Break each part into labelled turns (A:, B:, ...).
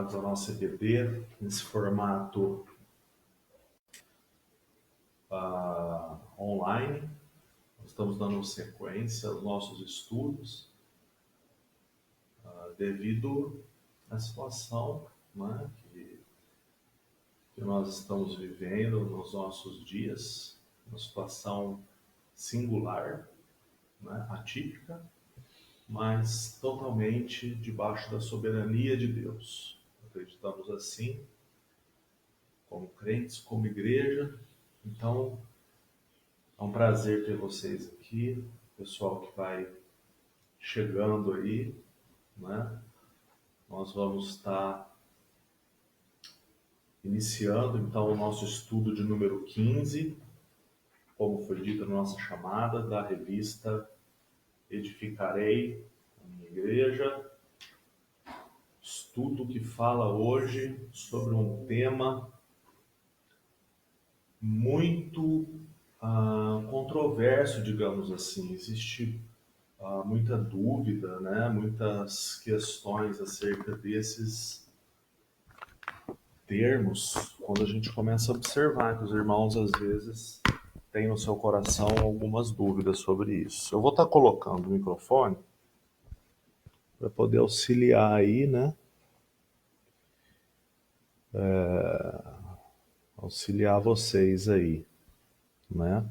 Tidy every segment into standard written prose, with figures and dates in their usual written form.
A: convidados ao nosso EBD, nesse formato online. Nós estamos dando sequência aos nossos estudos devido à situação, né, que nós estamos vivendo nos nossos dias, uma situação singular, né, atípica, mas totalmente debaixo da soberania de Deus. Acreditamos assim, como crentes, como igreja. Então, é um prazer ter vocês aqui, pessoal que vai chegando aí, né? Nós vamos estar iniciando, então, o nosso estudo de número 15, como foi dito na nossa chamada, da revista Edificarei a Minha Igreja. Estudo que fala hoje sobre um tema muito controverso, digamos assim. Existe muita dúvida, né? Muitas questões acerca desses termos, quando a gente começa a observar que os irmãos, às vezes, têm no seu coração algumas dúvidas sobre isso. Eu vou estar colocando o microfone para poder auxiliar aí, né? Auxiliar vocês aí, né?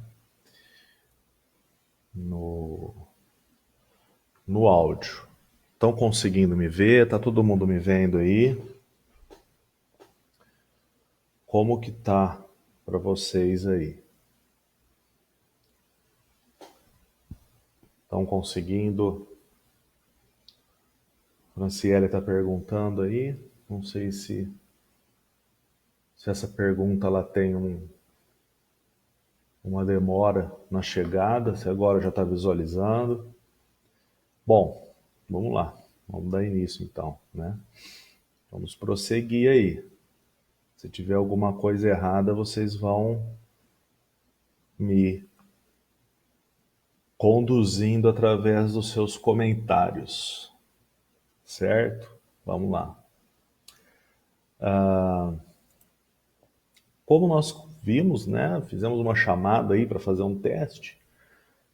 A: No áudio. Estão conseguindo me ver? Tá todo mundo me vendo aí? Como que tá para vocês aí? Estão conseguindo? Franciele está perguntando aí. Não sei se essa pergunta ela tem uma demora na chegada, se agora já está visualizando. Bom, vamos lá. Vamos dar início então, né? Vamos prosseguir aí. Se tiver alguma coisa errada, vocês vão me conduzindo através dos seus comentários, certo? Vamos lá. Como nós vimos, né, fizemos uma chamada aí para fazer um teste,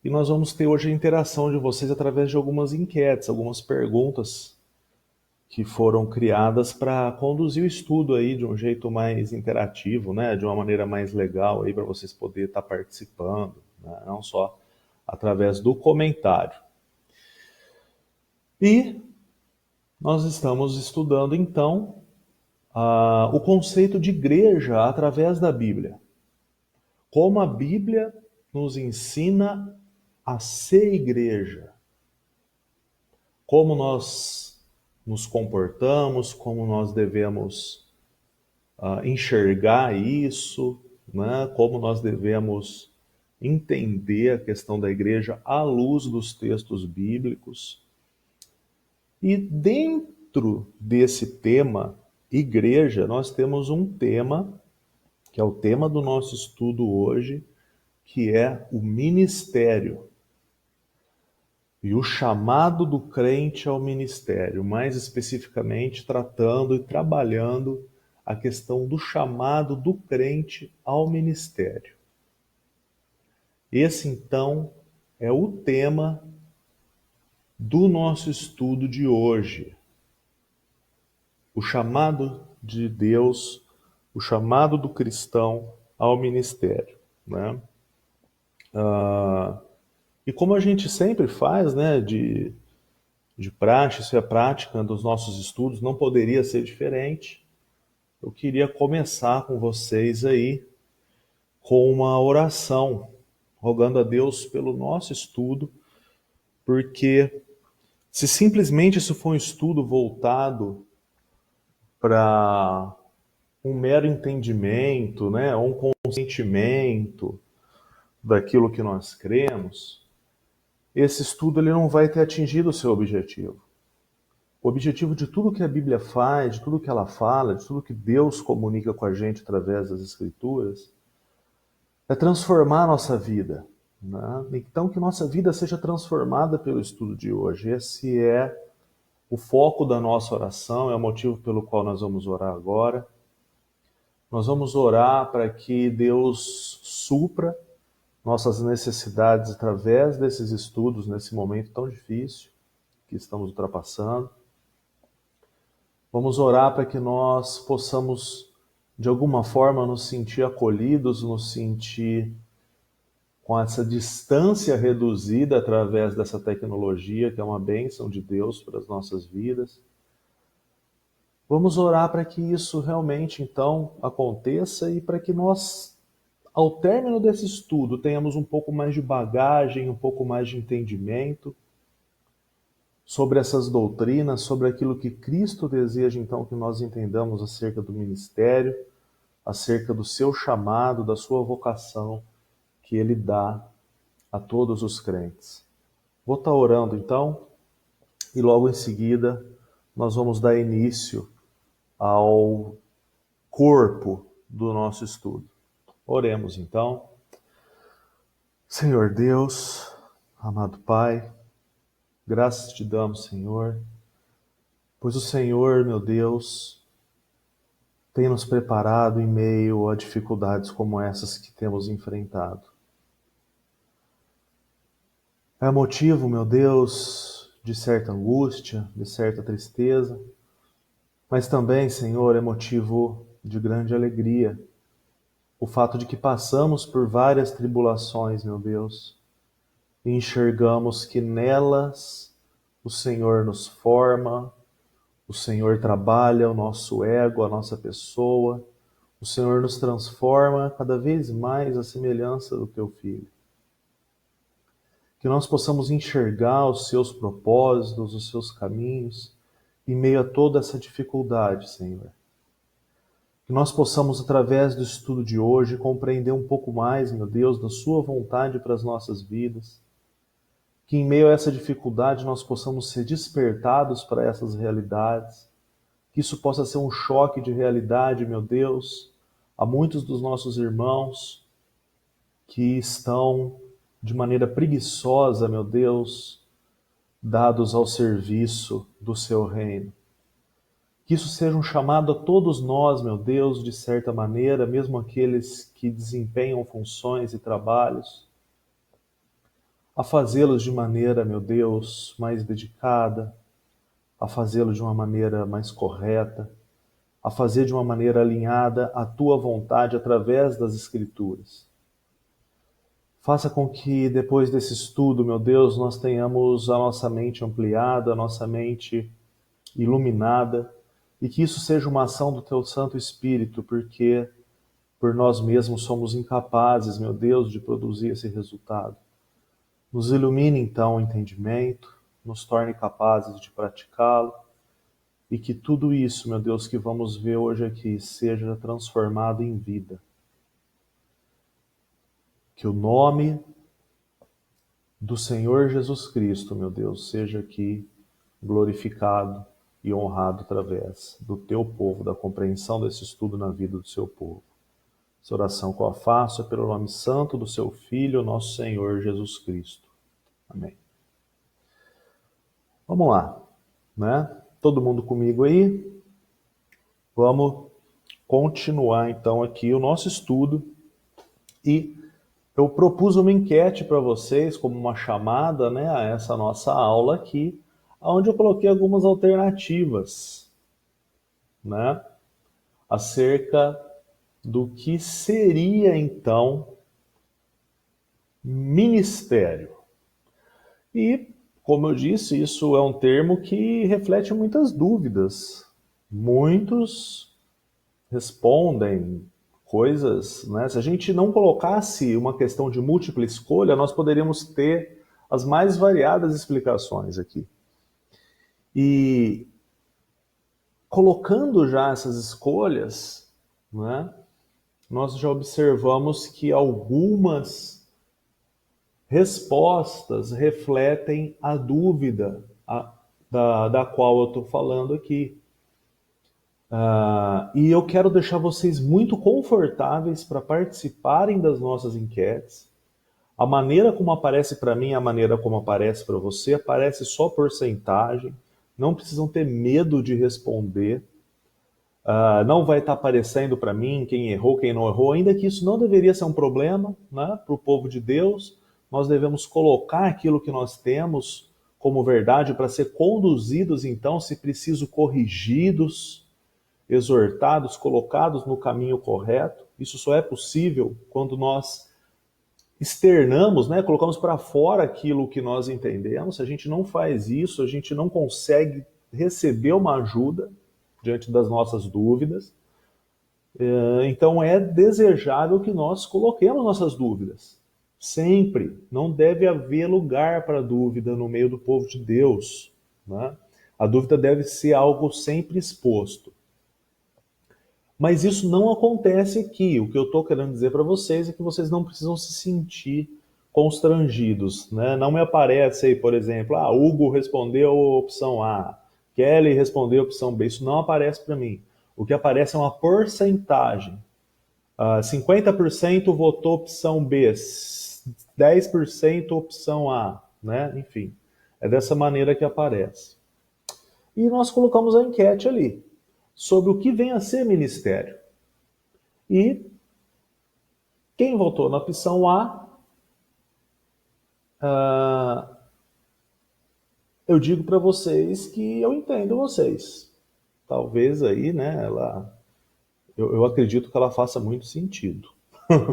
A: e nós vamos ter hoje a interação de vocês através de algumas enquetes, algumas perguntas que foram criadas para conduzir o estudo aí de um jeito mais interativo, né, de uma maneira mais legal aí para vocês poderem estar participando, né, não só através do comentário. E nós estamos estudando então o conceito de igreja através da Bíblia. Como a Bíblia nos ensina a ser igreja. Como nós nos comportamos, como nós devemos enxergar isso, né? Como nós devemos entender a questão da igreja à luz dos textos bíblicos. E dentro desse tema, igreja, nós temos um tema, que é o tema do nosso estudo hoje, que é o ministério. E o chamado do crente ao ministério, mais especificamente tratando e trabalhando a questão do chamado do crente ao ministério. Esse, então, é o tema do nosso estudo de hoje. O chamado de Deus, o chamado do cristão ao ministério, né? E como a gente sempre faz, né, de praxe, isso é a prática dos nossos estudos, não poderia ser diferente. Eu queria começar com vocês aí com uma oração, rogando a Deus pelo nosso estudo, porque se simplesmente isso for um estudo voltado para um mero entendimento, né, um consentimento daquilo que nós cremos, esse estudo ele não vai ter atingido o seu objetivo. O objetivo de tudo que a Bíblia faz, de tudo que ela fala, de tudo que Deus comunica com a gente através das Escrituras, é transformar a nossa vida, né? Então que nossa vida seja transformada pelo estudo de hoje. Esse é o foco da nossa oração, é o motivo pelo qual nós vamos orar agora. Nós vamos orar para que Deus supra nossas necessidades através desses estudos nesse momento tão difícil que estamos ultrapassando. Vamos orar para que nós possamos, de alguma forma, nos sentir acolhidos, nos sentir com essa distância reduzida através dessa tecnologia, que é uma bênção de Deus para as nossas vidas. Vamos orar para que isso realmente, então, aconteça e para que nós, ao término desse estudo, tenhamos um pouco mais de bagagem, um pouco mais de entendimento sobre essas doutrinas, sobre aquilo que Cristo deseja, então, que nós entendamos acerca do ministério, acerca do seu chamado, da sua vocação que Ele dá a todos os crentes. Vou estar orando, então, e logo em seguida nós vamos dar início ao corpo do nosso estudo. Oremos, então. Senhor Deus, amado Pai, graças te damos, Senhor, pois o Senhor, meu Deus, tem nos preparado em meio a dificuldades como essas que temos enfrentado. É motivo, meu Deus, de certa angústia, de certa tristeza, mas também, Senhor, é motivo de grande alegria o fato de que passamos por várias tribulações, meu Deus, e enxergamos que nelas o Senhor nos forma, o Senhor trabalha o nosso ego, a nossa pessoa, o Senhor nos transforma cada vez mais à semelhança do Teu Filho. Que nós possamos enxergar os Seus propósitos, os Seus caminhos, em meio a toda essa dificuldade, Senhor. Que nós possamos, através do estudo de hoje, compreender um pouco mais, meu Deus, da Sua vontade para as nossas vidas. Que em meio a essa dificuldade nós possamos ser despertados para essas realidades. Que isso possa ser um choque de realidade, meu Deus, a muitos dos nossos irmãos que estão de maneira preguiçosa, meu Deus, dados ao serviço do Seu reino. Que isso seja um chamado a todos nós, meu Deus, de certa maneira, mesmo aqueles que desempenham funções e trabalhos, a fazê-los de maneira, meu Deus, mais dedicada, a fazê-los de uma maneira mais correta, a fazer de uma maneira alinhada à Tua vontade através das Escrituras. Faça com que depois desse estudo, meu Deus, nós tenhamos a nossa mente ampliada, a nossa mente iluminada, e que isso seja uma ação do Teu Santo Espírito, porque por nós mesmos somos incapazes, meu Deus, de produzir esse resultado. Nos ilumine então o entendimento, nos torne capazes de praticá-lo, e que tudo isso, meu Deus, que vamos ver hoje aqui, seja transformado em vida. Que o nome do Senhor Jesus Cristo, meu Deus, seja aqui glorificado e honrado através do Teu povo, da compreensão desse estudo na vida do Seu povo. Essa oração que eu faço é pelo nome santo do Seu Filho, nosso Senhor Jesus Cristo. Amém. Vamos lá, né? Todo mundo comigo aí? Vamos continuar então aqui o nosso estudo e eu propus uma enquete para vocês como uma chamada, né, a essa nossa aula aqui, onde eu coloquei algumas alternativas, né, acerca do que seria então ministério. E, como eu disse, isso é um termo que reflete muitas dúvidas. Muitos respondem coisas, né? Se a gente não colocasse uma questão de múltipla escolha, nós poderíamos ter as mais variadas explicações aqui. E colocando já essas escolhas, né, nós já observamos que algumas respostas refletem a dúvida da qual eu estou falando aqui. E eu quero deixar vocês muito confortáveis para participarem das nossas enquetes. A maneira como aparece para mim, a maneira como aparece para você, aparece só porcentagem. não precisam ter medo de responder. Não vai estar aparecendo para mim quem errou, quem não errou, ainda que isso não deveria ser um problema, né, para o povo de Deus. Nós devemos colocar aquilo que nós temos como verdade para ser conduzidos, então, se preciso, corrigidos, exortados, colocados no caminho correto. Isso só é possível quando nós externamos, né, colocamos para fora aquilo que nós entendemos. Se a gente não faz isso, a gente não consegue receber uma ajuda diante das nossas dúvidas. Então é desejável que nós coloquemos nossas dúvidas. Sempre. Não deve haver lugar para dúvida no meio do povo de Deus, né? A dúvida deve ser algo sempre exposto. Mas isso não acontece aqui. O que eu estou querendo dizer para vocês é que vocês não precisam se sentir constrangidos, né? Não me aparece aí, por exemplo, Hugo respondeu a opção A, Kelly respondeu a opção B. Isso não aparece para mim. O que aparece é uma porcentagem. 50% votou opção B, 10% opção A, né? Enfim, é dessa maneira que aparece. E nós colocamos a enquete ali sobre o que vem a ser ministério. E quem votou na opção A, eu digo para vocês que eu entendo vocês. Talvez aí, né, eu acredito que ela faça muito sentido,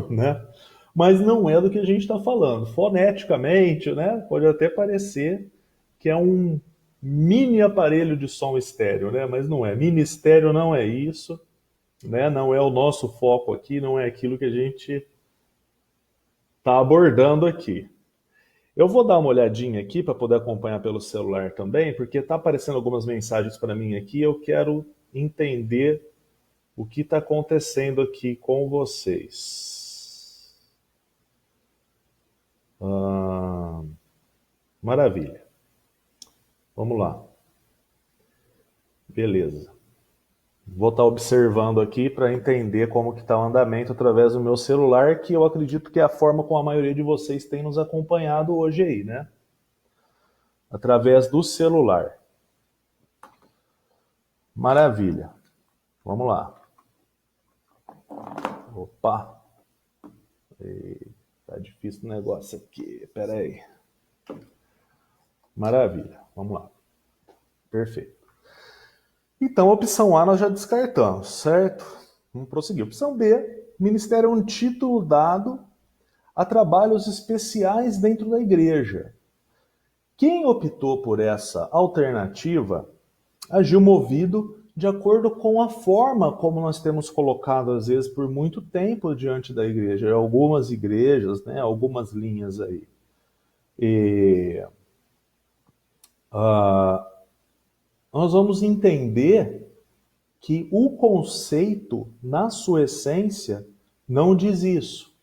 A: né? Mas não é do que a gente está falando. Foneticamente, né, pode até parecer que é um mini aparelho de som estéreo, né? Mas não é. Ministério não é isso, né? Não é o nosso foco aqui, não é aquilo que a gente está abordando aqui. Eu vou dar uma olhadinha aqui para poder acompanhar pelo celular também, porque está aparecendo algumas mensagens para mim aqui. Eu quero entender o que está acontecendo aqui com vocês. Maravilha. Vamos lá. Beleza. Vou estar observando aqui para entender como que está o andamento através do meu celular, que eu acredito que é a forma como a maioria de vocês tem nos acompanhado hoje aí, né? Através do celular. Maravilha. Vamos lá. Opa. Tá difícil o negócio aqui. Pera aí. Maravilha. Vamos lá. Perfeito. Então, a opção A nós já descartamos, certo? Vamos prosseguir. Opção B, ministério é um título dado a trabalhos especiais dentro da igreja. Quem optou por essa alternativa agiu movido de acordo com a forma como nós temos colocado, às vezes, por muito tempo diante da igreja. Algumas igrejas, né, algumas linhas aí. Nós vamos entender que o conceito, na sua essência, não diz isso.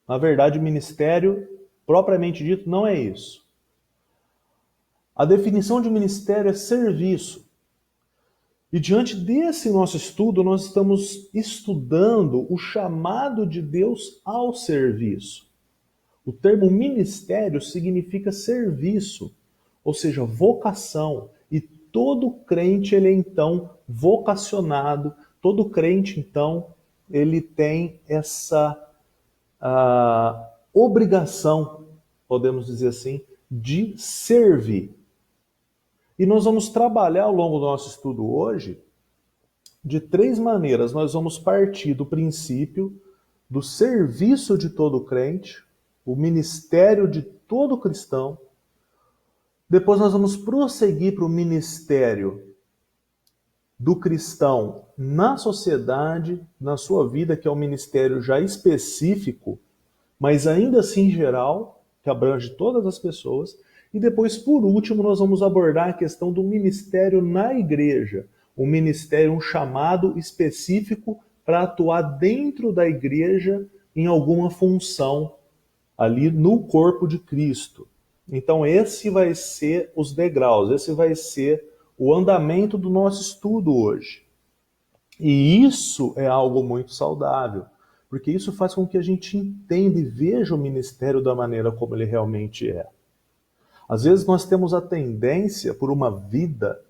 A: Na verdade, o ministério, propriamente dito, não é isso. A definição de ministério é serviço. E diante desse nosso estudo, nós estamos estudando o chamado de Deus ao serviço. O termo ministério significa serviço, ou seja, vocação. E todo crente, ele é então vocacionado, todo crente, então, ele tem essa obrigação, podemos dizer assim, de servir. E nós vamos trabalhar ao longo do nosso estudo hoje de 3 maneiras. Nós vamos partir do princípio do serviço de todo crente, o ministério de todo cristão. Depois nós vamos prosseguir para o ministério do cristão na sociedade, na sua vida, que é um ministério já específico, mas ainda assim geral, que abrange todas as pessoas. E depois, por último, nós vamos abordar a questão do ministério na igreja. Um ministério, um chamado específico para atuar dentro da igreja em alguma função ali no corpo de Cristo. Então esse vai ser os degraus, esse vai ser o andamento do nosso estudo hoje. E isso é algo muito saudável, porque isso faz com que a gente entenda e veja o ministério da maneira como ele realmente é. Às vezes nós temos a tendência, por uma vida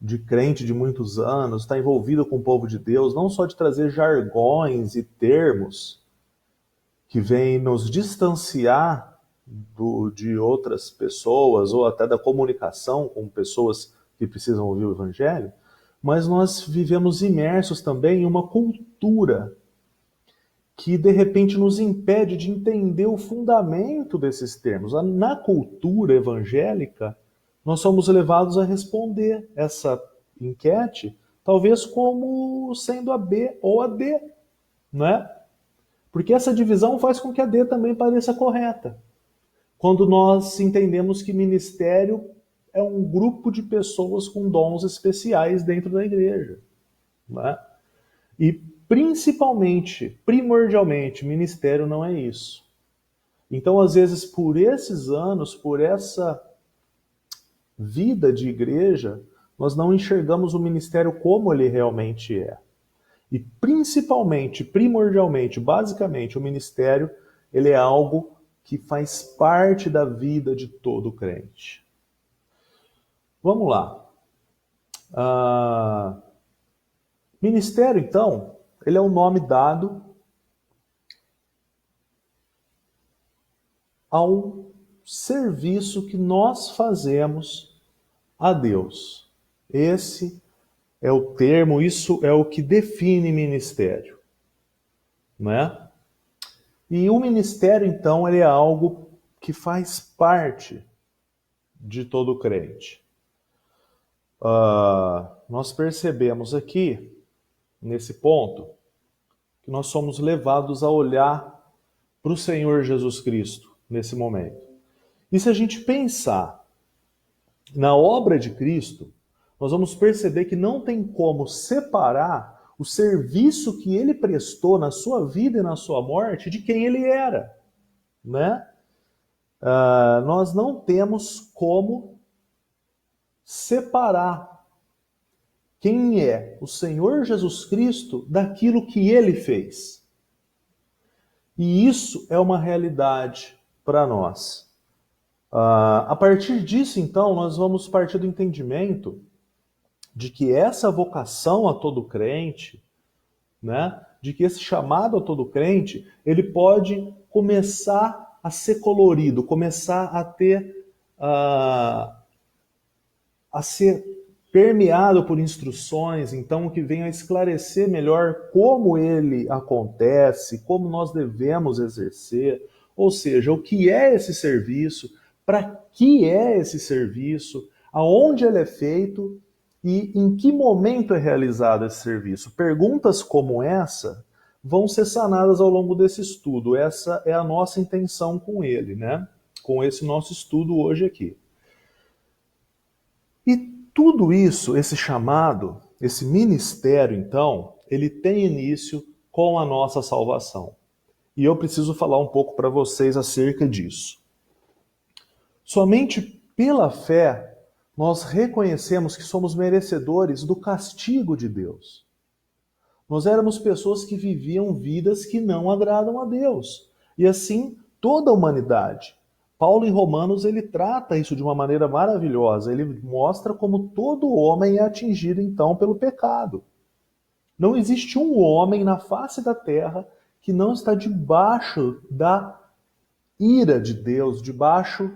A: de crente de muitos anos, estar envolvido com o povo de Deus, não só de trazer jargões e termos que vêm nos distanciar de outras pessoas, ou até da comunicação com pessoas que precisam ouvir o Evangelho, mas nós vivemos imersos também em uma cultura que de repente nos impede de entender o fundamento desses termos. Na cultura evangélica, nós somos levados a responder essa enquete, talvez como sendo a B ou a D, não é? Porque essa divisão faz com que a D também pareça correta. Quando nós entendemos que ministério é um grupo de pessoas com dons especiais dentro da igreja, não é? E principalmente, primordialmente, ministério não é isso. Então, às vezes, por esses anos, por essa vida de igreja, nós não enxergamos o ministério como ele realmente é. E principalmente, primordialmente, basicamente, o ministério, ele é algo que faz parte da vida de todo crente. Vamos lá. Ministério, então, ele é um nome dado a um serviço que nós fazemos a Deus. Esse é o termo, isso é o que define ministério, né? E o ministério, então, ele é algo que faz parte de todo crente. Nós percebemos aqui, nesse ponto, que nós somos levados a olhar para o Senhor Jesus Cristo nesse momento. E se a gente pensar na obra de Cristo, nós vamos perceber que não tem como separar o serviço que ele prestou na sua vida e na sua morte de quem ele era, né? Nós não temos como separar quem é o Senhor Jesus Cristo daquilo que ele fez. E isso é uma realidade para nós. A partir disso, então, nós vamos partir do entendimento de que essa vocação a todo crente, né, de que esse chamado a todo crente, ele pode começar a ser colorido, começar a ter, a ser permeado por instruções, então, que venham a esclarecer melhor como ele acontece, como nós devemos exercer, ou seja, o que é esse serviço, para que é esse serviço, aonde ele é feito e em que momento é realizado esse serviço. Perguntas como essa vão ser sanadas ao longo desse estudo. Essa é a nossa intenção com ele, né? Com esse nosso estudo hoje aqui. E tudo isso, esse chamado, esse ministério, então, ele tem início com a nossa salvação. E eu preciso falar um pouco para vocês acerca disso. Somente pela fé nós reconhecemos que somos merecedores do castigo de Deus. Nós éramos pessoas que viviam vidas que não agradam a Deus. E assim, toda a humanidade. Paulo em Romanos, ele trata isso de uma maneira maravilhosa. Ele mostra como todo homem é atingido, então, pelo pecado. Não existe um homem na face da terra que não está debaixo da ira de Deus, debaixo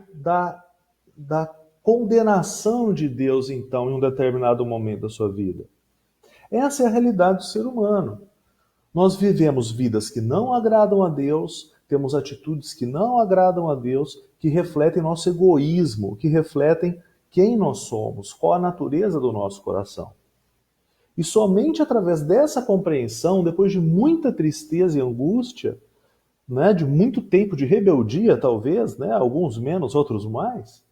A: da condenação de Deus, então, em um determinado momento da sua vida. Essa é a realidade do ser humano. Nós vivemos vidas que não agradam a Deus, temos atitudes que não agradam a Deus, que refletem nosso egoísmo, que refletem quem nós somos, qual a natureza do nosso coração. E somente através dessa compreensão, depois de muita tristeza e angústia, né, de muito tempo de rebeldia, talvez, né, alguns menos, outros mais,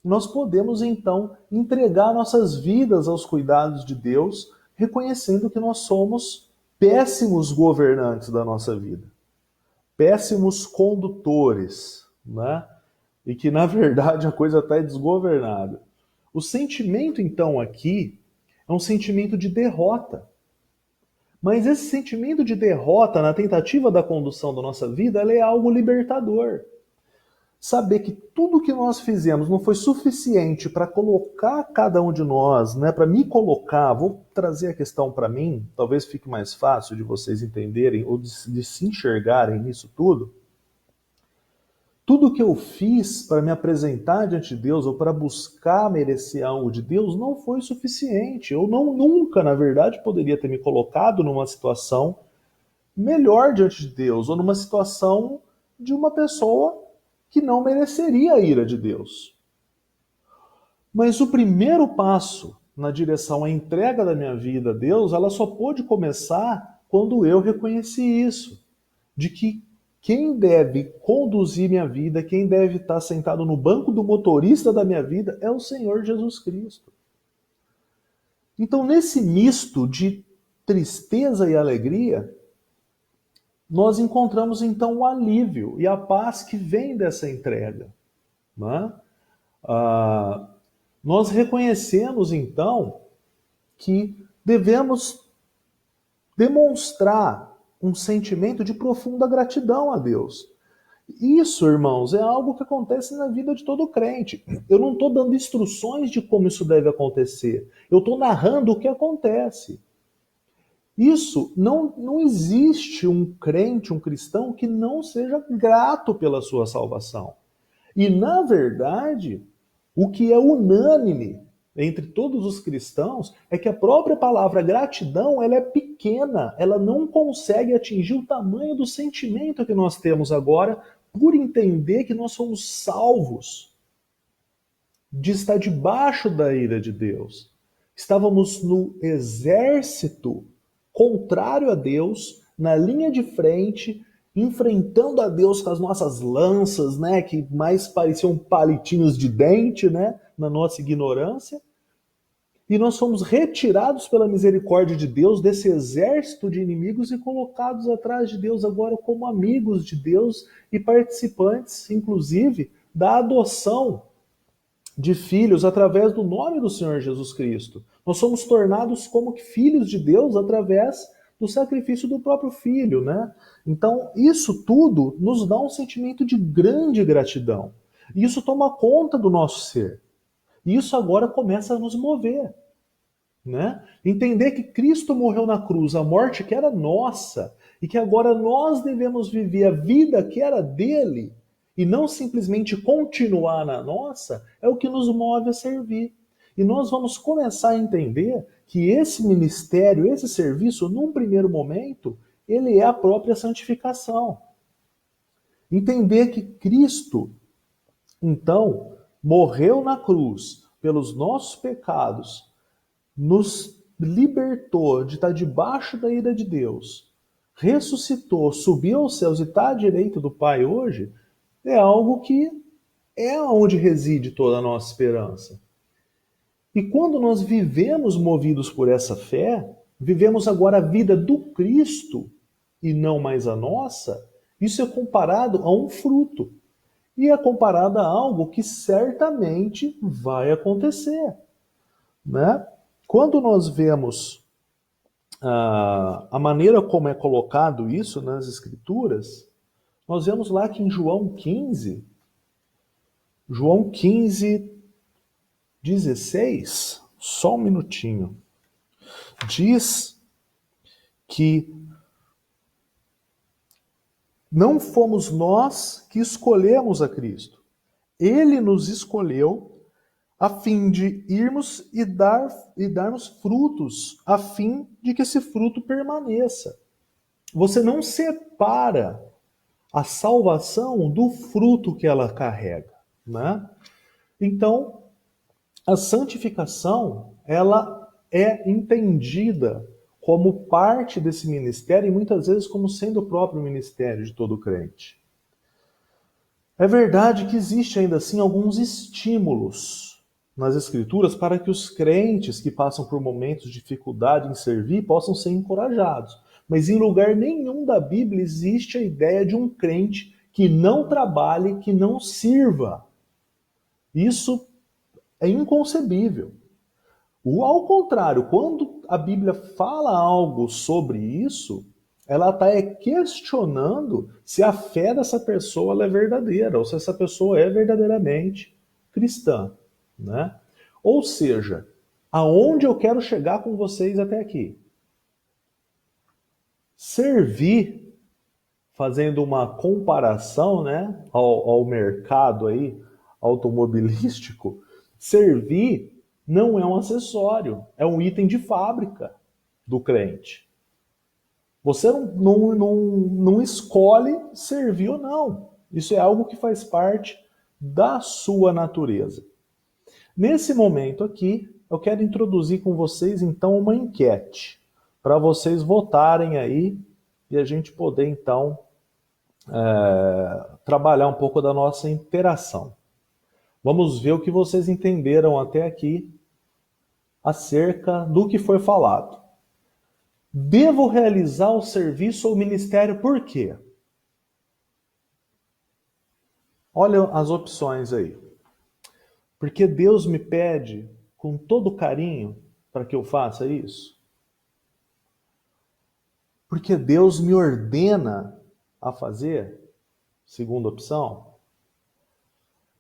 A: nós podemos então entregar nossas vidas aos cuidados de Deus, reconhecendo que nós somos péssimos governantes da nossa vida, péssimos condutores, né? E que na verdade a coisa está desgovernada. O sentimento então aqui é um sentimento de derrota. Mas esse sentimento de derrota na tentativa da condução da nossa vida, ela é algo libertador. saber que tudo que nós fizemos não foi suficiente para colocar cada um de nós, né, para me colocar, vou trazer a questão para mim, talvez fique mais fácil de vocês entenderem ou de se enxergarem nisso tudo. Tudo que eu fiz para me apresentar diante de Deus ou para buscar merecer algo de Deus não foi suficiente. Eu nunca, na verdade, poderia ter me colocado numa situação melhor diante de Deus ou numa situação de uma pessoa que não mereceria a ira de Deus. Mas o primeiro passo na direção à entrega da minha vida a Deus, ela só pôde começar quando eu reconheci isso, de que quem deve conduzir minha vida, quem deve estar sentado no banco do motorista da minha vida é o Senhor Jesus Cristo. Então, nesse misto de tristeza e alegria, nós encontramos então o alívio e a paz que vem dessa entrega. Né? Nós reconhecemos então que devemos demonstrar um sentimento de profunda gratidão a Deus. Isso, irmãos, é algo que acontece na vida de todo crente. Eu não estou dando instruções de como isso deve acontecer. Eu estou narrando o que acontece. Isso, não existe um crente, um cristão, que não seja grato pela sua salvação. E, na verdade, o que é unânime entre todos os cristãos é que a própria palavra gratidão, ela é pequena, ela não consegue atingir o tamanho do sentimento que nós temos agora por entender que nós somos salvos de estar debaixo da ira de Deus. Estávamos no exército contrário a Deus, na linha de frente, enfrentando a Deus com as nossas lanças, né, que mais pareciam palitinhos de dente, né, na nossa ignorância. E nós fomos retirados pela misericórdia de Deus desse exército de inimigos e colocados atrás de Deus agora como amigos de Deus e participantes, inclusive, da adoção de filhos através do nome do Senhor Jesus Cristo. Nós somos tornados como filhos de Deus através do sacrifício do próprio Filho, né? Então, isso tudo nos dá um sentimento de grande gratidão. E isso toma conta do nosso ser. E isso agora começa a nos mover, né? Entender que Cristo morreu na cruz, a morte que era nossa, e que agora nós devemos viver a vida que era dele, e não simplesmente continuar na nossa, é o que nos move a servir. E nós vamos começar a entender que esse ministério, esse serviço, num primeiro momento, ele é a própria santificação. Entender que Cristo, então, morreu na cruz pelos nossos pecados, nos libertou de estar debaixo da ira de Deus, ressuscitou, subiu aos céus e está à direita do Pai hoje, é algo que é onde reside toda a nossa esperança. E quando nós vivemos movidos por essa fé, vivemos agora a vida do Cristo e não mais a nossa, isso é comparado a um fruto. E é comparado a algo que certamente vai acontecer. Né? Quando nós vemos a maneira como é colocado isso nas Escrituras, nós vemos lá que em João 15, 16, só um minutinho, diz que não fomos nós que escolhemos a Cristo. Ele nos escolheu a fim de irmos e darmos frutos, a fim de que esse fruto permaneça. Você não separa a salvação do fruto que ela carrega, né? Então, a santificação, ela é entendida como parte desse ministério e muitas vezes como sendo o próprio ministério de todo crente. É verdade que existe ainda assim alguns estímulos nas Escrituras para que os crentes que passam por momentos de dificuldade em servir possam ser encorajados. Mas em lugar nenhum da Bíblia existe a ideia de um crente que não trabalhe, que não sirva. Isso é inconcebível. Ao contrário, quando a Bíblia fala algo sobre isso, ela está questionando se a fé dessa pessoa ela é verdadeira, ou se essa pessoa é verdadeiramente cristã, né? Ou seja, aonde eu quero chegar com vocês até aqui? Servir, fazendo uma comparação, né, ao mercado aí automobilístico, servir não é um acessório, é um item de fábrica do crente. Você não escolhe servir ou não. Isso é algo que faz parte da sua natureza. Nesse momento aqui, eu quero introduzir com vocês então uma enquete para vocês votarem aí e a gente poder então trabalhar um pouco da nossa interação. Vamos ver o que vocês entenderam até aqui acerca do que foi falado. Devo realizar o serviço ou ministério por quê? Olha as opções aí. Porque Deus me pede com todo carinho para que eu faça isso? Porque Deus me ordena a fazer? Segunda opção.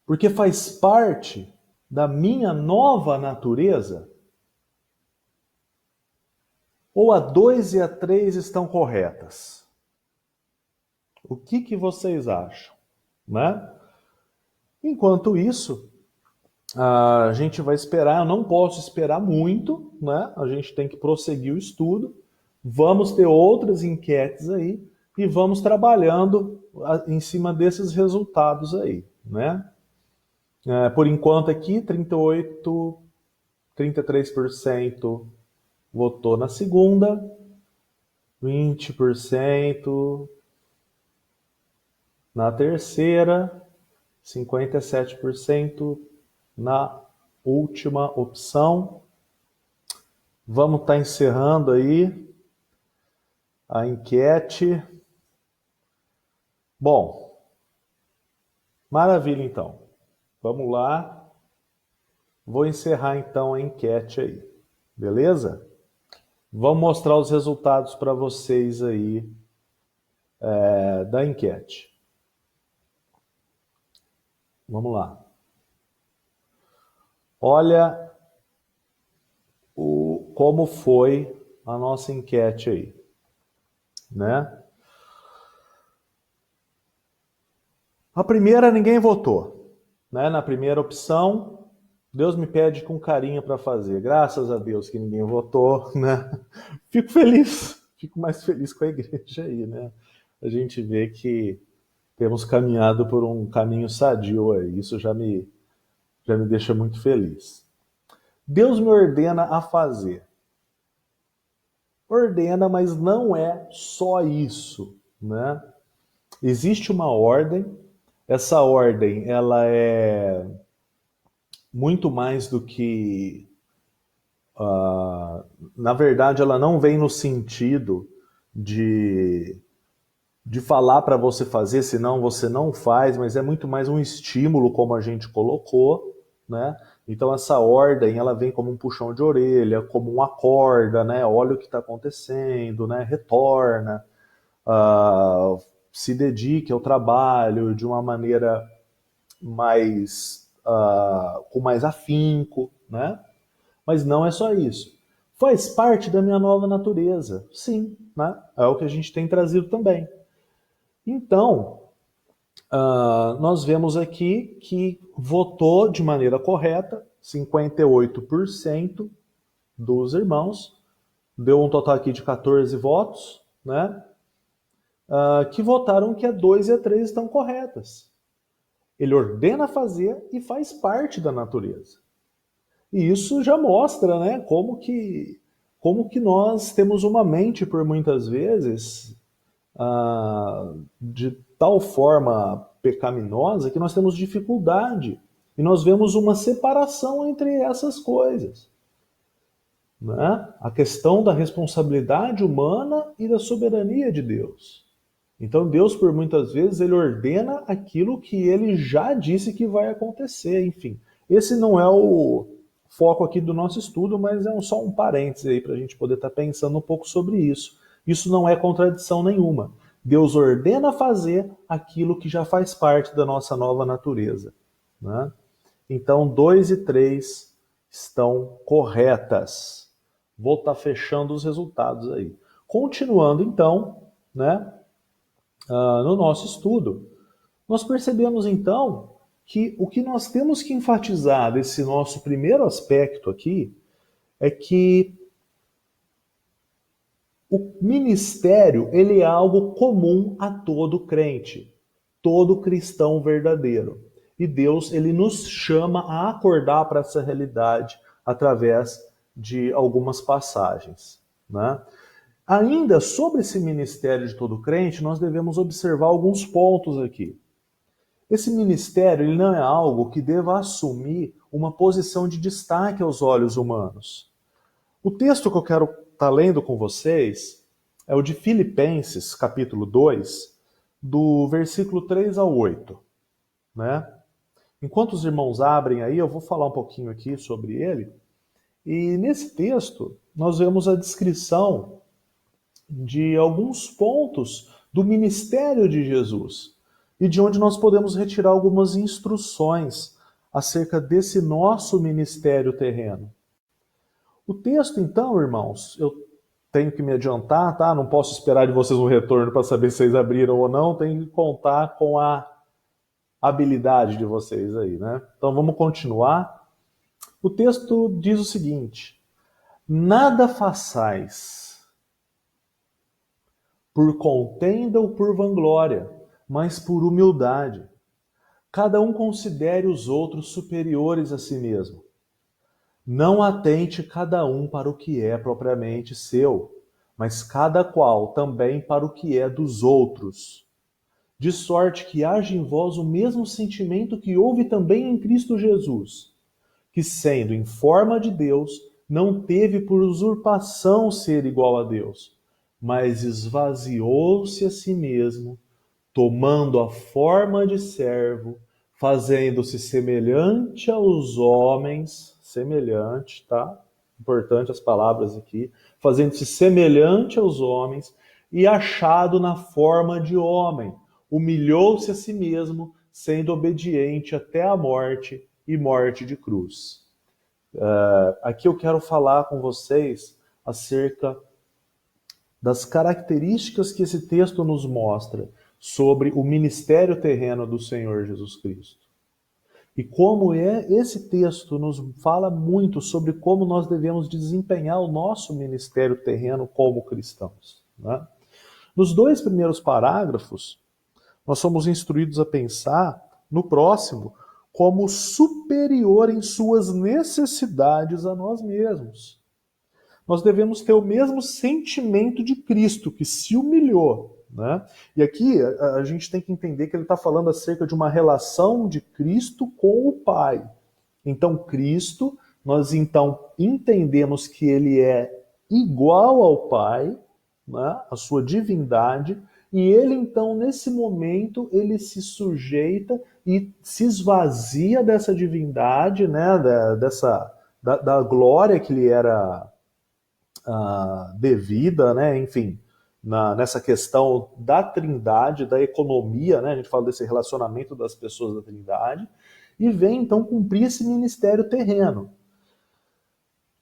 A: Porque faz parte da minha nova natureza? Ou a 2 e a 3 estão corretas? O que vocês acham? Né? Enquanto isso, a gente vai esperar, eu não posso esperar muito, né? A gente tem que prosseguir o estudo. Vamos ter outras enquetes aí e vamos trabalhando em cima desses resultados aí, né? Por enquanto aqui, 33% votou na segunda, 20% na terceira, 57% na última opção. Vamos estar encerrando aí a enquete. Bom, maravilha então. Vamos lá. Vou encerrar então a enquete aí. Beleza? Vamos mostrar os resultados para vocês aí da enquete. Vamos lá. Olha como foi a nossa enquete aí, né? A primeira ninguém votou, né? Na primeira opção, Deus me pede com carinho para fazer. Graças a Deus que ninguém votou, né? Fico feliz, fico mais feliz com a igreja aí, né? A gente vê que temos caminhado por um caminho sadio aí. Isso já me deixa muito feliz. Deus me ordena a fazer. Ordena, mas não é só isso, né? Existe uma ordem. Essa ordem, ela é muito mais do que... na verdade, ela não vem no sentido de falar para você fazer, senão você não faz, mas é muito mais um estímulo, como a gente colocou, né? Então essa ordem, ela vem como um puxão de orelha, como uma corda, né? Olha o que está acontecendo, né? Retorna, se dedique ao trabalho de uma maneira mais com mais afinco, né? Mas não é só isso. Faz parte da minha nova natureza, sim, né? É o que a gente tem trazido também. Então, nós vemos aqui que votou de maneira correta 58% dos irmãos, deu um total aqui de 14 votos, né? Que votaram que a 2 e a 3 estão corretas. Ele ordena fazer e faz parte da natureza. E isso já mostra, né, como que nós temos uma mente, por muitas vezes, de tal forma pecaminosa que nós temos dificuldade. E nós vemos uma separação entre essas coisas. Né? A questão da responsabilidade humana e da soberania de Deus. Então Deus, por muitas vezes, ele ordena aquilo que ele já disse que vai acontecer. Enfim, esse não é o foco aqui do nosso estudo, mas é só um parêntese aí para a gente poder estar pensando um pouco sobre isso. Isso não é contradição nenhuma. Deus ordena fazer aquilo que já faz parte da nossa nova natureza, né? Então, 2 e 3 estão corretas. Vou estar fechando os resultados aí. Continuando, então, né, no nosso estudo, nós percebemos, então, que o que nós temos que enfatizar desse nosso primeiro aspecto aqui é que o ministério, ele é algo comum a todo crente, todo cristão verdadeiro. E Deus, ele nos chama a acordar para essa realidade através de algumas passagens, né? Ainda sobre esse ministério de todo crente, nós devemos observar alguns pontos aqui. Esse ministério, ele não é algo que deva assumir uma posição de destaque aos olhos humanos. O texto que eu quero estar lendo com vocês é o de Filipenses, capítulo 2, do versículo 3 ao 8, né? Enquanto os irmãos abrem aí, eu vou falar um pouquinho aqui sobre ele. E nesse texto, nós vemos a descrição de alguns pontos do ministério de Jesus e de onde nós podemos retirar algumas instruções acerca desse nosso ministério terreno. O texto, então, irmãos, eu tenho que me adiantar, tá? Não posso esperar de vocês um retorno para saber se vocês abriram ou não, tenho que contar com a habilidade de vocês aí, né? Então vamos continuar. O texto diz o seguinte: nada façais por contenda ou por vanglória, mas por humildade. Cada um considere os outros superiores a si mesmo. Não atente cada um para o que é propriamente seu, mas cada qual também para o que é dos outros. De sorte que haja em vós o mesmo sentimento que houve também em Cristo Jesus, que, sendo em forma de Deus, não teve por usurpação ser igual a Deus, mas esvaziou-se a si mesmo, tomando a forma de servo, fazendo-se semelhante aos homens, semelhante, tá? Importante as palavras aqui, fazendo-se semelhante aos homens, e achado na forma de homem, humilhou-se a si mesmo, sendo obediente até a morte e morte de cruz. Aqui eu quero falar com vocês acerca das características que esse texto nos mostra sobre o ministério terreno do Senhor Jesus Cristo. E como esse texto nos fala muito sobre como nós devemos desempenhar o nosso ministério terreno como cristãos, né? Nos 2 primeiros parágrafos, nós somos instruídos a pensar no próximo como superior em suas necessidades a nós mesmos. Nós devemos ter o mesmo sentimento de Cristo, que se humilhou, né? E aqui a gente tem que entender que ele está falando acerca de uma relação de Cristo com o Pai. Então, Cristo, nós então entendemos que ele é igual ao Pai, né? A sua divindade, e ele então, nesse momento, ele se sujeita e se esvazia dessa divindade, né? Da glória que lhe era devida, né? Enfim, nessa questão da Trindade, da economia, né? A gente fala desse relacionamento das pessoas da Trindade, e vem então cumprir esse ministério terreno.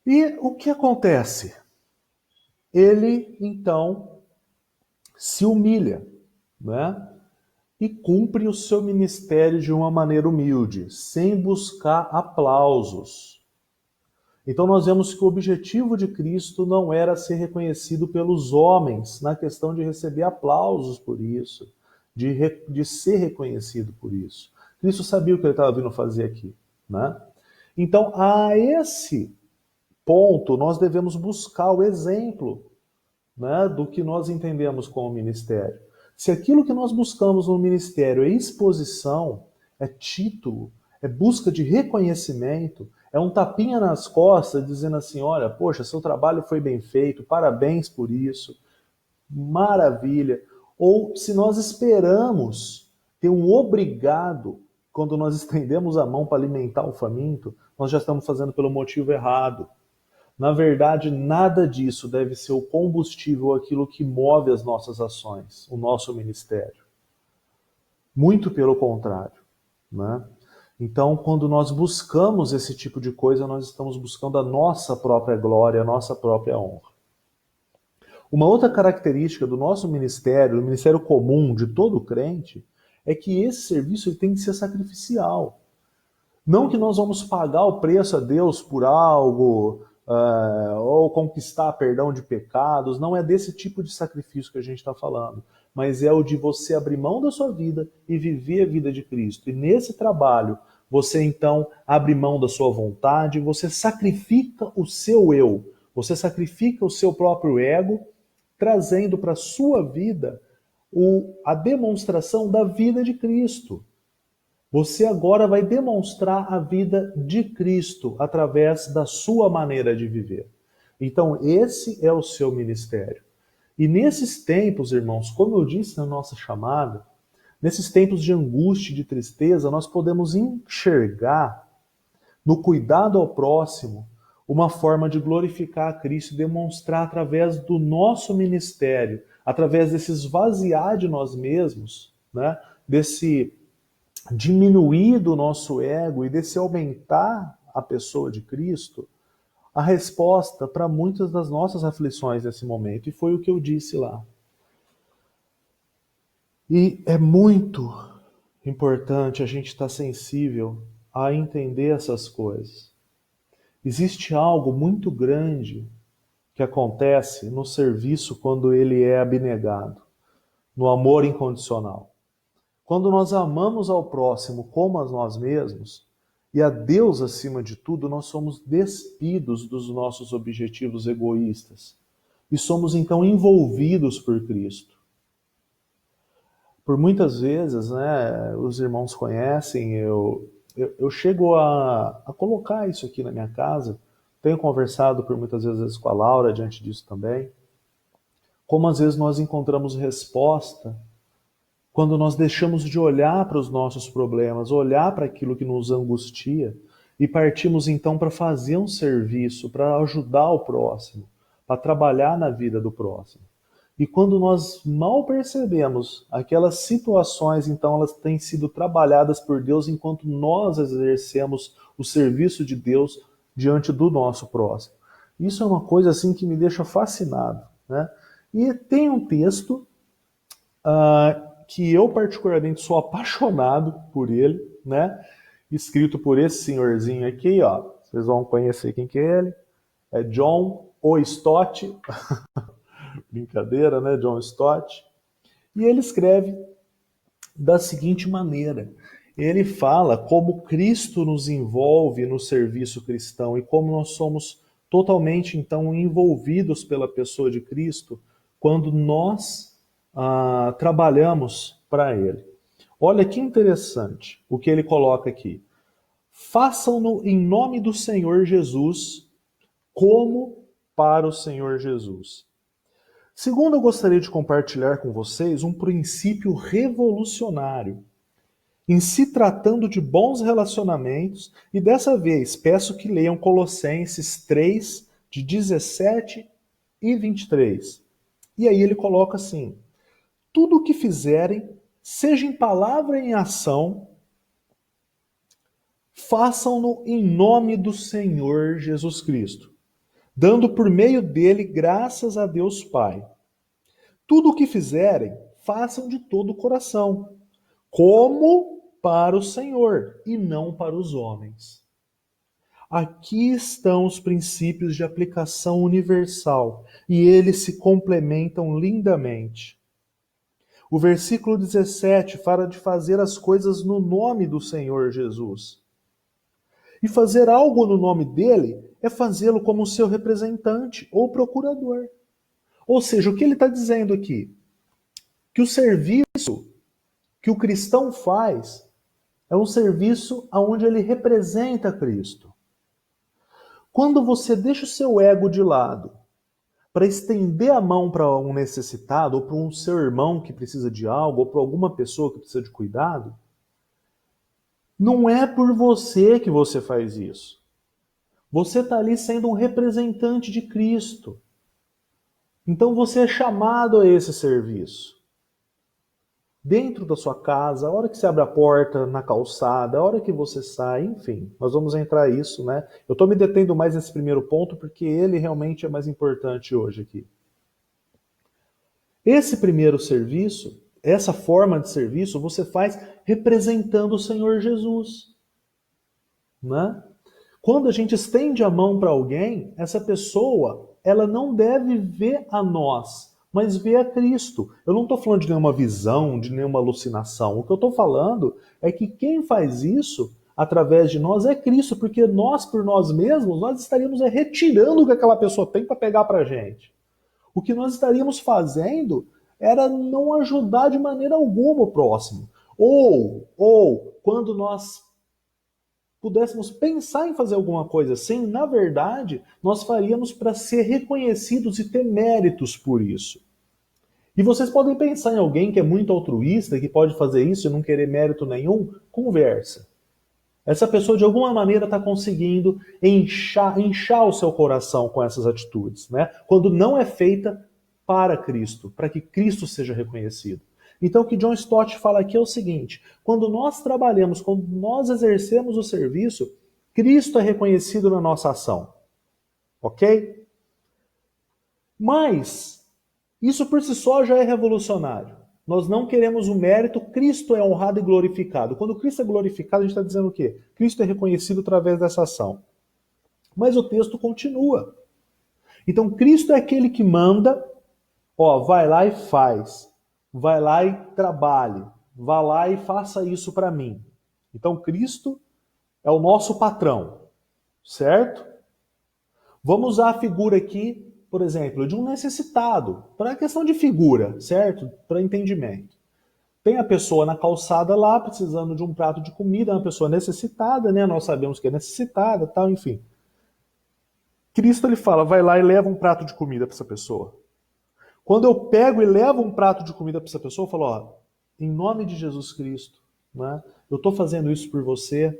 A: E o que acontece? Ele então se humilha, né? E cumpre o seu ministério de uma maneira humilde, sem buscar aplausos. Então nós vemos que o objetivo de Cristo não era ser reconhecido pelos homens, na questão de receber aplausos por isso, de ser reconhecido por isso. Cristo sabia o que ele estava vindo fazer aqui, né? Então, a esse ponto, nós devemos buscar o exemplo, né, do que nós entendemos como ministério. Se aquilo que nós buscamos no ministério é exposição, é título, é busca de reconhecimento, é um tapinha nas costas dizendo assim, olha, poxa, seu trabalho foi bem feito, parabéns por isso, maravilha. Ou se nós esperamos ter um obrigado quando nós estendemos a mão para alimentar o faminto, nós já estamos fazendo pelo motivo errado. Na verdade, nada disso deve ser o combustível, aquilo que move as nossas ações, o nosso ministério. Muito pelo contrário, né? Então, quando nós buscamos esse tipo de coisa, nós estamos buscando a nossa própria glória, a nossa própria honra. Uma outra característica do nosso ministério, do ministério comum de todo crente, é que esse serviço ele tem que ser sacrificial. Não que nós vamos pagar o preço a Deus por algo, ou conquistar perdão de pecados, não é desse tipo de sacrifício que a gente está falando, mas é o de você abrir mão da sua vida e viver a vida de Cristo. E nesse trabalho, você então abre mão da sua vontade, você sacrifica o seu eu, você sacrifica o seu próprio ego, trazendo para a sua vida a demonstração da vida de Cristo. Você agora vai demonstrar a vida de Cristo através da sua maneira de viver. Então, esse é o seu ministério. E nesses tempos, irmãos, como eu disse na nossa chamada, nesses tempos de angústia e de tristeza, nós podemos enxergar no cuidado ao próximo uma forma de glorificar a Cristo e demonstrar através do nosso ministério, através desse esvaziar de nós mesmos, né, desse diminuir do nosso ego e desse aumentar a pessoa de Cristo, a resposta para muitas das nossas aflições nesse momento. E foi o que eu disse lá. E é muito importante a gente estar sensível a entender essas coisas. Existe algo muito grande que acontece no serviço quando ele é abnegado, no amor incondicional. Quando nós amamos ao próximo como a nós mesmos, e a Deus acima de tudo, nós somos despidos dos nossos objetivos egoístas. E somos então envolvidos por Cristo. Por muitas vezes, né, os irmãos conhecem, eu chego a colocar isso aqui na minha casa, tenho conversado por muitas vezes com a Laura diante disso também, como às vezes nós encontramos resposta quando nós deixamos de olhar para os nossos problemas, olhar para aquilo que nos angustia e partimos então para fazer um serviço, para ajudar o próximo, para trabalhar na vida do próximo. E quando nós mal percebemos aquelas situações, então elas têm sido trabalhadas por Deus enquanto nós exercemos o serviço de Deus diante do nosso próximo. Isso é uma coisa assim que me deixa fascinado, né? E tem um texto que eu particularmente sou apaixonado por ele, né? Escrito por esse senhorzinho aqui, ó. Vocês vão conhecer quem que é ele. É John Stott. Brincadeira, né? John Stott. E ele escreve da seguinte maneira. Ele fala como Cristo nos envolve no serviço cristão e como nós somos totalmente, então, envolvidos pela pessoa de Cristo quando nós trabalhamos para Ele. Olha que interessante o que ele coloca aqui. Façam-no em nome do Senhor Jesus, como para o Senhor Jesus. Segundo, eu gostaria de compartilhar com vocês um princípio revolucionário em se tratando de bons relacionamentos, e dessa vez peço que leiam Colossenses 3, de 17 e 23. E aí ele coloca assim: tudo o que fizerem, seja em palavra e em ação, façam-no em nome do Senhor Jesus Cristo, dando por meio dele graças a Deus Pai. Tudo o que fizerem, façam de todo o coração, como para o Senhor e não para os homens. Aqui estão os princípios de aplicação universal e eles se complementam lindamente. O versículo 17 fala de fazer as coisas no nome do Senhor Jesus. E fazer algo no nome dele é fazê-lo como seu representante ou procurador. Ou seja, o que ele está dizendo aqui? Que o serviço que o cristão faz é um serviço onde ele representa Cristo. Quando você deixa o seu ego de lado para estender a mão para um necessitado, ou para um seu irmão que precisa de algo, ou para alguma pessoa que precisa de cuidado, não é por você que você faz isso. Você está ali sendo um representante de Cristo. Então você é chamado a esse serviço. Dentro da sua casa, a hora que você abre a porta, na calçada, a hora que você sai, enfim, nós vamos entrar nisso, né? Eu estou me detendo mais nesse primeiro ponto porque ele realmente é mais importante hoje aqui. Esse primeiro serviço, essa forma de serviço, você faz representando o Senhor Jesus, né? Quando a gente estende a mão para alguém, essa pessoa, ela não deve ver a nós, mas ver a Cristo. Eu não estou falando de nenhuma visão, de nenhuma alucinação. O que eu estou falando é que quem faz isso através de nós é Cristo, porque nós, por nós mesmos, nós estaríamos retirando o que aquela pessoa tem para pegar para a gente. O que nós estaríamos fazendo era não ajudar de maneira alguma o próximo. Ou quando nós pudéssemos pensar em fazer alguma coisa assim, na verdade, nós faríamos para ser reconhecidos e ter méritos por isso. E vocês podem pensar em alguém que é muito altruísta, que pode fazer isso e não querer mérito nenhum? Conversa. Essa pessoa, de alguma maneira, está conseguindo inchar o seu coração com essas atitudes, né? Quando não é feita para Cristo, para que Cristo seja reconhecido. Então, o que John Stott fala aqui é o seguinte: quando nós trabalhamos, quando nós exercemos o serviço, Cristo é reconhecido na nossa ação. Ok? Mas, isso por si só já é revolucionário. Nós não queremos o mérito, Cristo é honrado e glorificado. Quando Cristo é glorificado, a gente está dizendo o quê? Cristo é reconhecido através dessa ação. Mas o texto continua. Então, Cristo é aquele que manda, vai lá e faz. Vai lá e trabalhe. Vá lá e faça isso para mim. Então, Cristo é o nosso patrão, certo? Vamos usar a figura aqui, por exemplo, de um necessitado, para a questão de figura, certo? Para entendimento. Tem a pessoa na calçada lá, precisando de um prato de comida, é uma pessoa necessitada, né? Nós sabemos que é necessitada, tal, enfim. Cristo, ele fala, vai lá e leva um prato de comida para essa pessoa. Quando eu pego e levo um prato de comida para essa pessoa, eu falo, em nome de Jesus Cristo, né? Eu estou fazendo isso por você,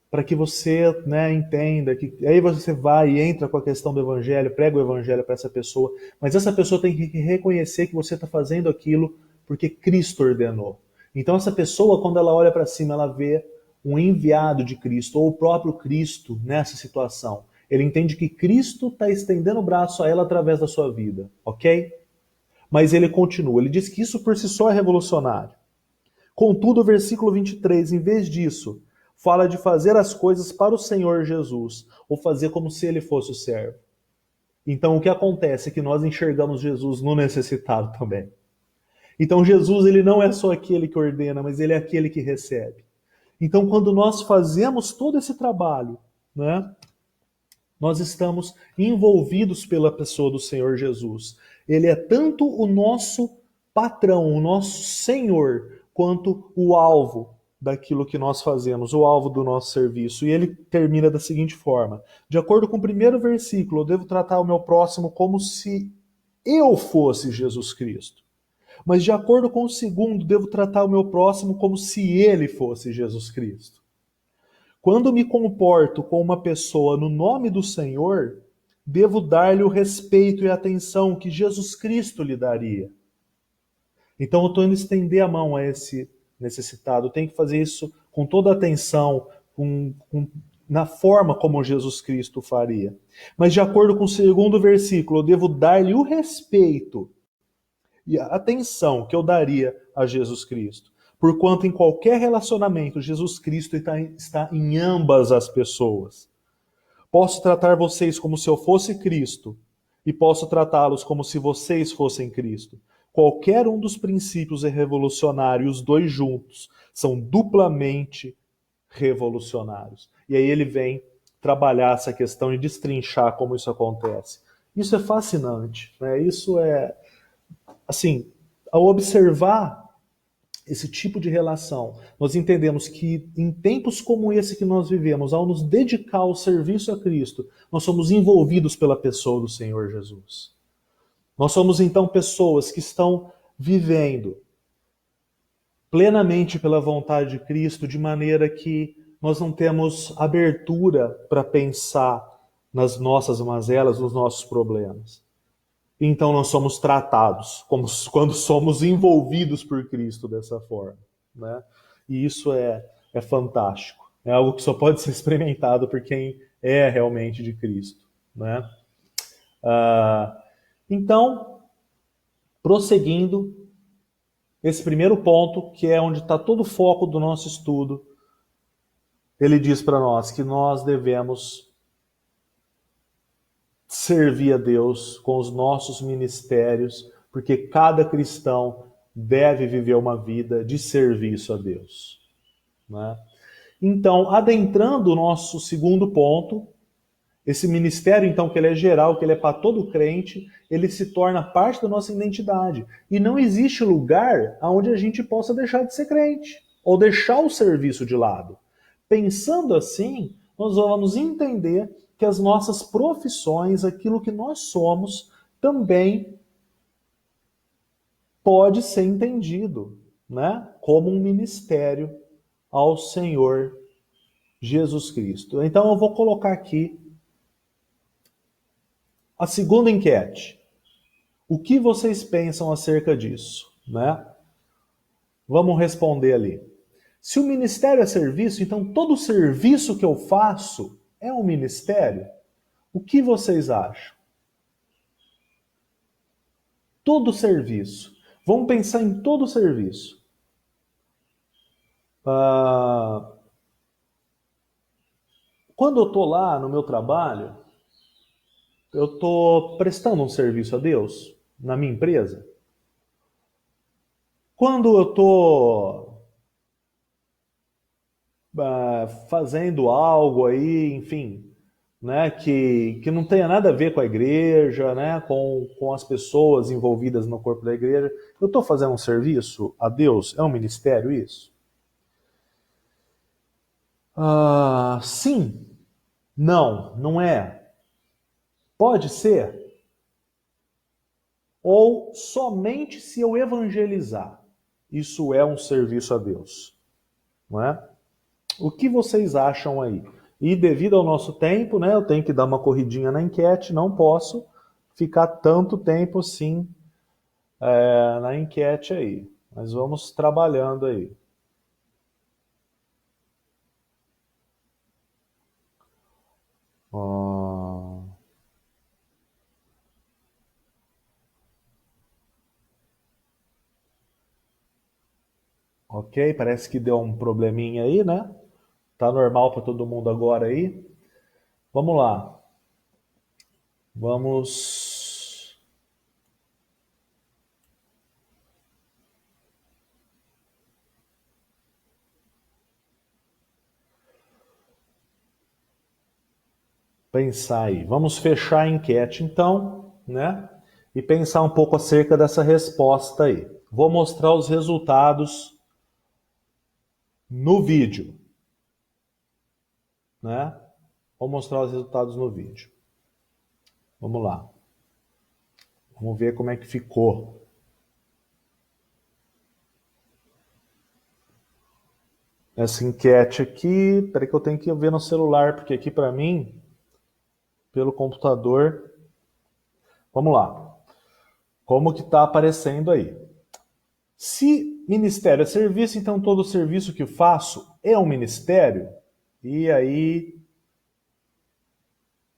A: para que você, né, entenda que aí você vai e entra com a questão do evangelho, prega o evangelho para essa pessoa, mas essa pessoa tem que reconhecer que você está fazendo aquilo porque Cristo ordenou. Então essa pessoa, quando ela olha para cima, ela vê um enviado de Cristo, ou o próprio Cristo nessa situação. Ele entende que Cristo está estendendo o braço a ela através da sua vida, ok? Mas ele continua, ele diz que isso por si só é revolucionário. Contudo, o versículo 23, em vez disso, fala de fazer as coisas para o Senhor Jesus, ou fazer como se ele fosse o servo. Então o que acontece é que nós enxergamos Jesus no necessitado também. Então Jesus, ele não é só aquele que ordena, mas ele é aquele que recebe. Então quando nós fazemos todo esse trabalho, né, nós estamos envolvidos pela pessoa do Senhor Jesus. Ele é tanto o nosso patrão, o nosso Senhor, quanto o alvo daquilo que nós fazemos, o alvo do nosso serviço. E ele termina da seguinte forma: de acordo com o primeiro versículo, eu devo tratar o meu próximo como se eu fosse Jesus Cristo. Mas de acordo com o segundo, devo tratar o meu próximo como se ele fosse Jesus Cristo. Quando me comporto com uma pessoa no nome do Senhor, devo dar-lhe o respeito e a atenção que Jesus Cristo lhe daria. Então eu estou indo estender a mão a esse necessitado, eu tenho que fazer isso com toda a atenção, na forma como Jesus Cristo faria. Mas de acordo com o segundo versículo, eu devo dar-lhe o respeito e a atenção que eu daria a Jesus Cristo. Porquanto em qualquer relacionamento, Jesus Cristo está em ambas as pessoas. Posso tratar vocês como se eu fosse Cristo, e posso tratá-los como se vocês fossem Cristo. Qualquer um dos princípios é revolucionário, e os dois juntos são duplamente revolucionários. E aí ele vem trabalhar essa questão e destrinchar como isso acontece. Isso é fascinante, né? Isso é, assim, ao observar esse tipo de relação, nós entendemos que em tempos como esse que nós vivemos, ao nos dedicar ao serviço a Cristo, nós somos envolvidos pela pessoa do Senhor Jesus. Nós somos então pessoas que estão vivendo plenamente pela vontade de Cristo, de maneira que nós não temos abertura para pensar nas nossas mazelas, nos nossos problemas. Então nós somos tratados como quando somos envolvidos por Cristo dessa forma, né? E isso é fantástico. É algo que só pode ser experimentado por quem é realmente de Cristo, né? Então, prosseguindo, esse primeiro ponto, que é onde está todo o foco do nosso estudo, ele diz para nós que nós devemos servir a Deus com os nossos ministérios, porque cada cristão deve viver uma vida de serviço a Deus, né? Então, adentrando o nosso segundo ponto, esse ministério, então, que ele é geral, que ele é para todo crente, ele se torna parte da nossa identidade. E não existe lugar onde a gente possa deixar de ser crente, ou deixar o serviço de lado. Pensando assim, nós vamos entender que as nossas profissões, aquilo que nós somos, também pode ser entendido, né, como um ministério ao Senhor Jesus Cristo. Então eu vou colocar aqui a segunda enquete. O que vocês pensam acerca disso, né? Vamos responder ali. Se o ministério é serviço, então todo serviço que eu faço é um ministério? O que vocês acham? Todo serviço. Vamos pensar em todo serviço. Quando eu estou lá no meu trabalho, eu estou prestando um serviço a Deus na minha empresa. Quando eu estou fazendo algo aí, enfim, né, que não tenha nada a ver com a igreja, né, com as pessoas envolvidas no corpo da igreja, eu estou fazendo um serviço a Deus? É um ministério isso? Sim. Não, não é. Pode ser. Ou somente se eu evangelizar, isso é um serviço a Deus, não é? O que vocês acham aí? E devido ao nosso tempo, né, eu tenho que dar uma corridinha na enquete, não posso ficar tanto tempo assim na enquete aí. Mas vamos trabalhando aí. Ok, parece que deu um probleminha aí, né? Tá normal para todo mundo agora aí. Vamos lá. Vamos. Pensar aí. Vamos fechar a enquete então, né? E pensar um pouco acerca dessa resposta aí. Vou mostrar os resultados no vídeo, né? Vou mostrar os resultados no vídeo. Vamos lá. Vamos ver como é que ficou. Essa enquete aqui, peraí que eu tenho que ver no celular, porque aqui para mim, pelo computador, vamos lá. Como que está aparecendo aí? Se ministério é serviço, então todo serviço que eu faço é um ministério? E aí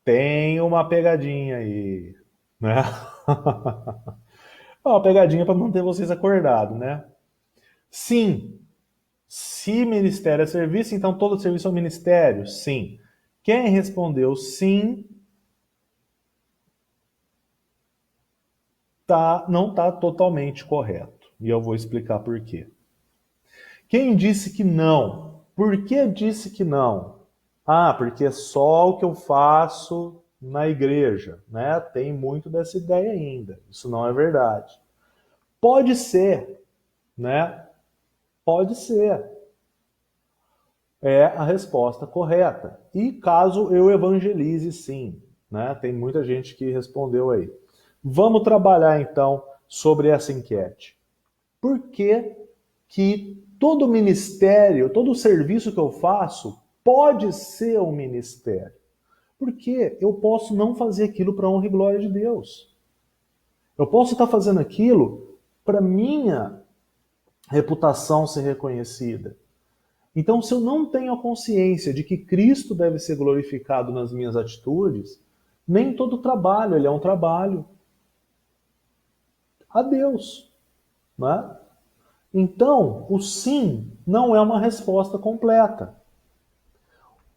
A: tem uma pegadinha aí, né? Uma pegadinha para manter vocês acordados, né? Sim. Se ministério é serviço, então todo serviço é um ministério? Sim. Quem respondeu sim, não está totalmente correto. E eu vou explicar por quê. Quem disse que não? Por que disse que não? Porque é só o que eu faço na igreja, né? Tem muito dessa ideia ainda. Isso não é verdade. Pode ser, né? Pode ser. É a resposta correta. E caso eu evangelize, sim, né? Tem muita gente que respondeu aí. Vamos trabalhar então sobre essa enquete. Por que todo ministério, todo serviço que eu faço pode ser um ministério. Porque eu posso não fazer aquilo para a honra e glória de Deus. Eu posso estar fazendo aquilo para minha reputação ser reconhecida. Então, se eu não tenho a consciência de que Cristo deve ser glorificado nas minhas atitudes, nem todo trabalho ele é um trabalho a Deus, né? Então, o sim não é uma resposta completa.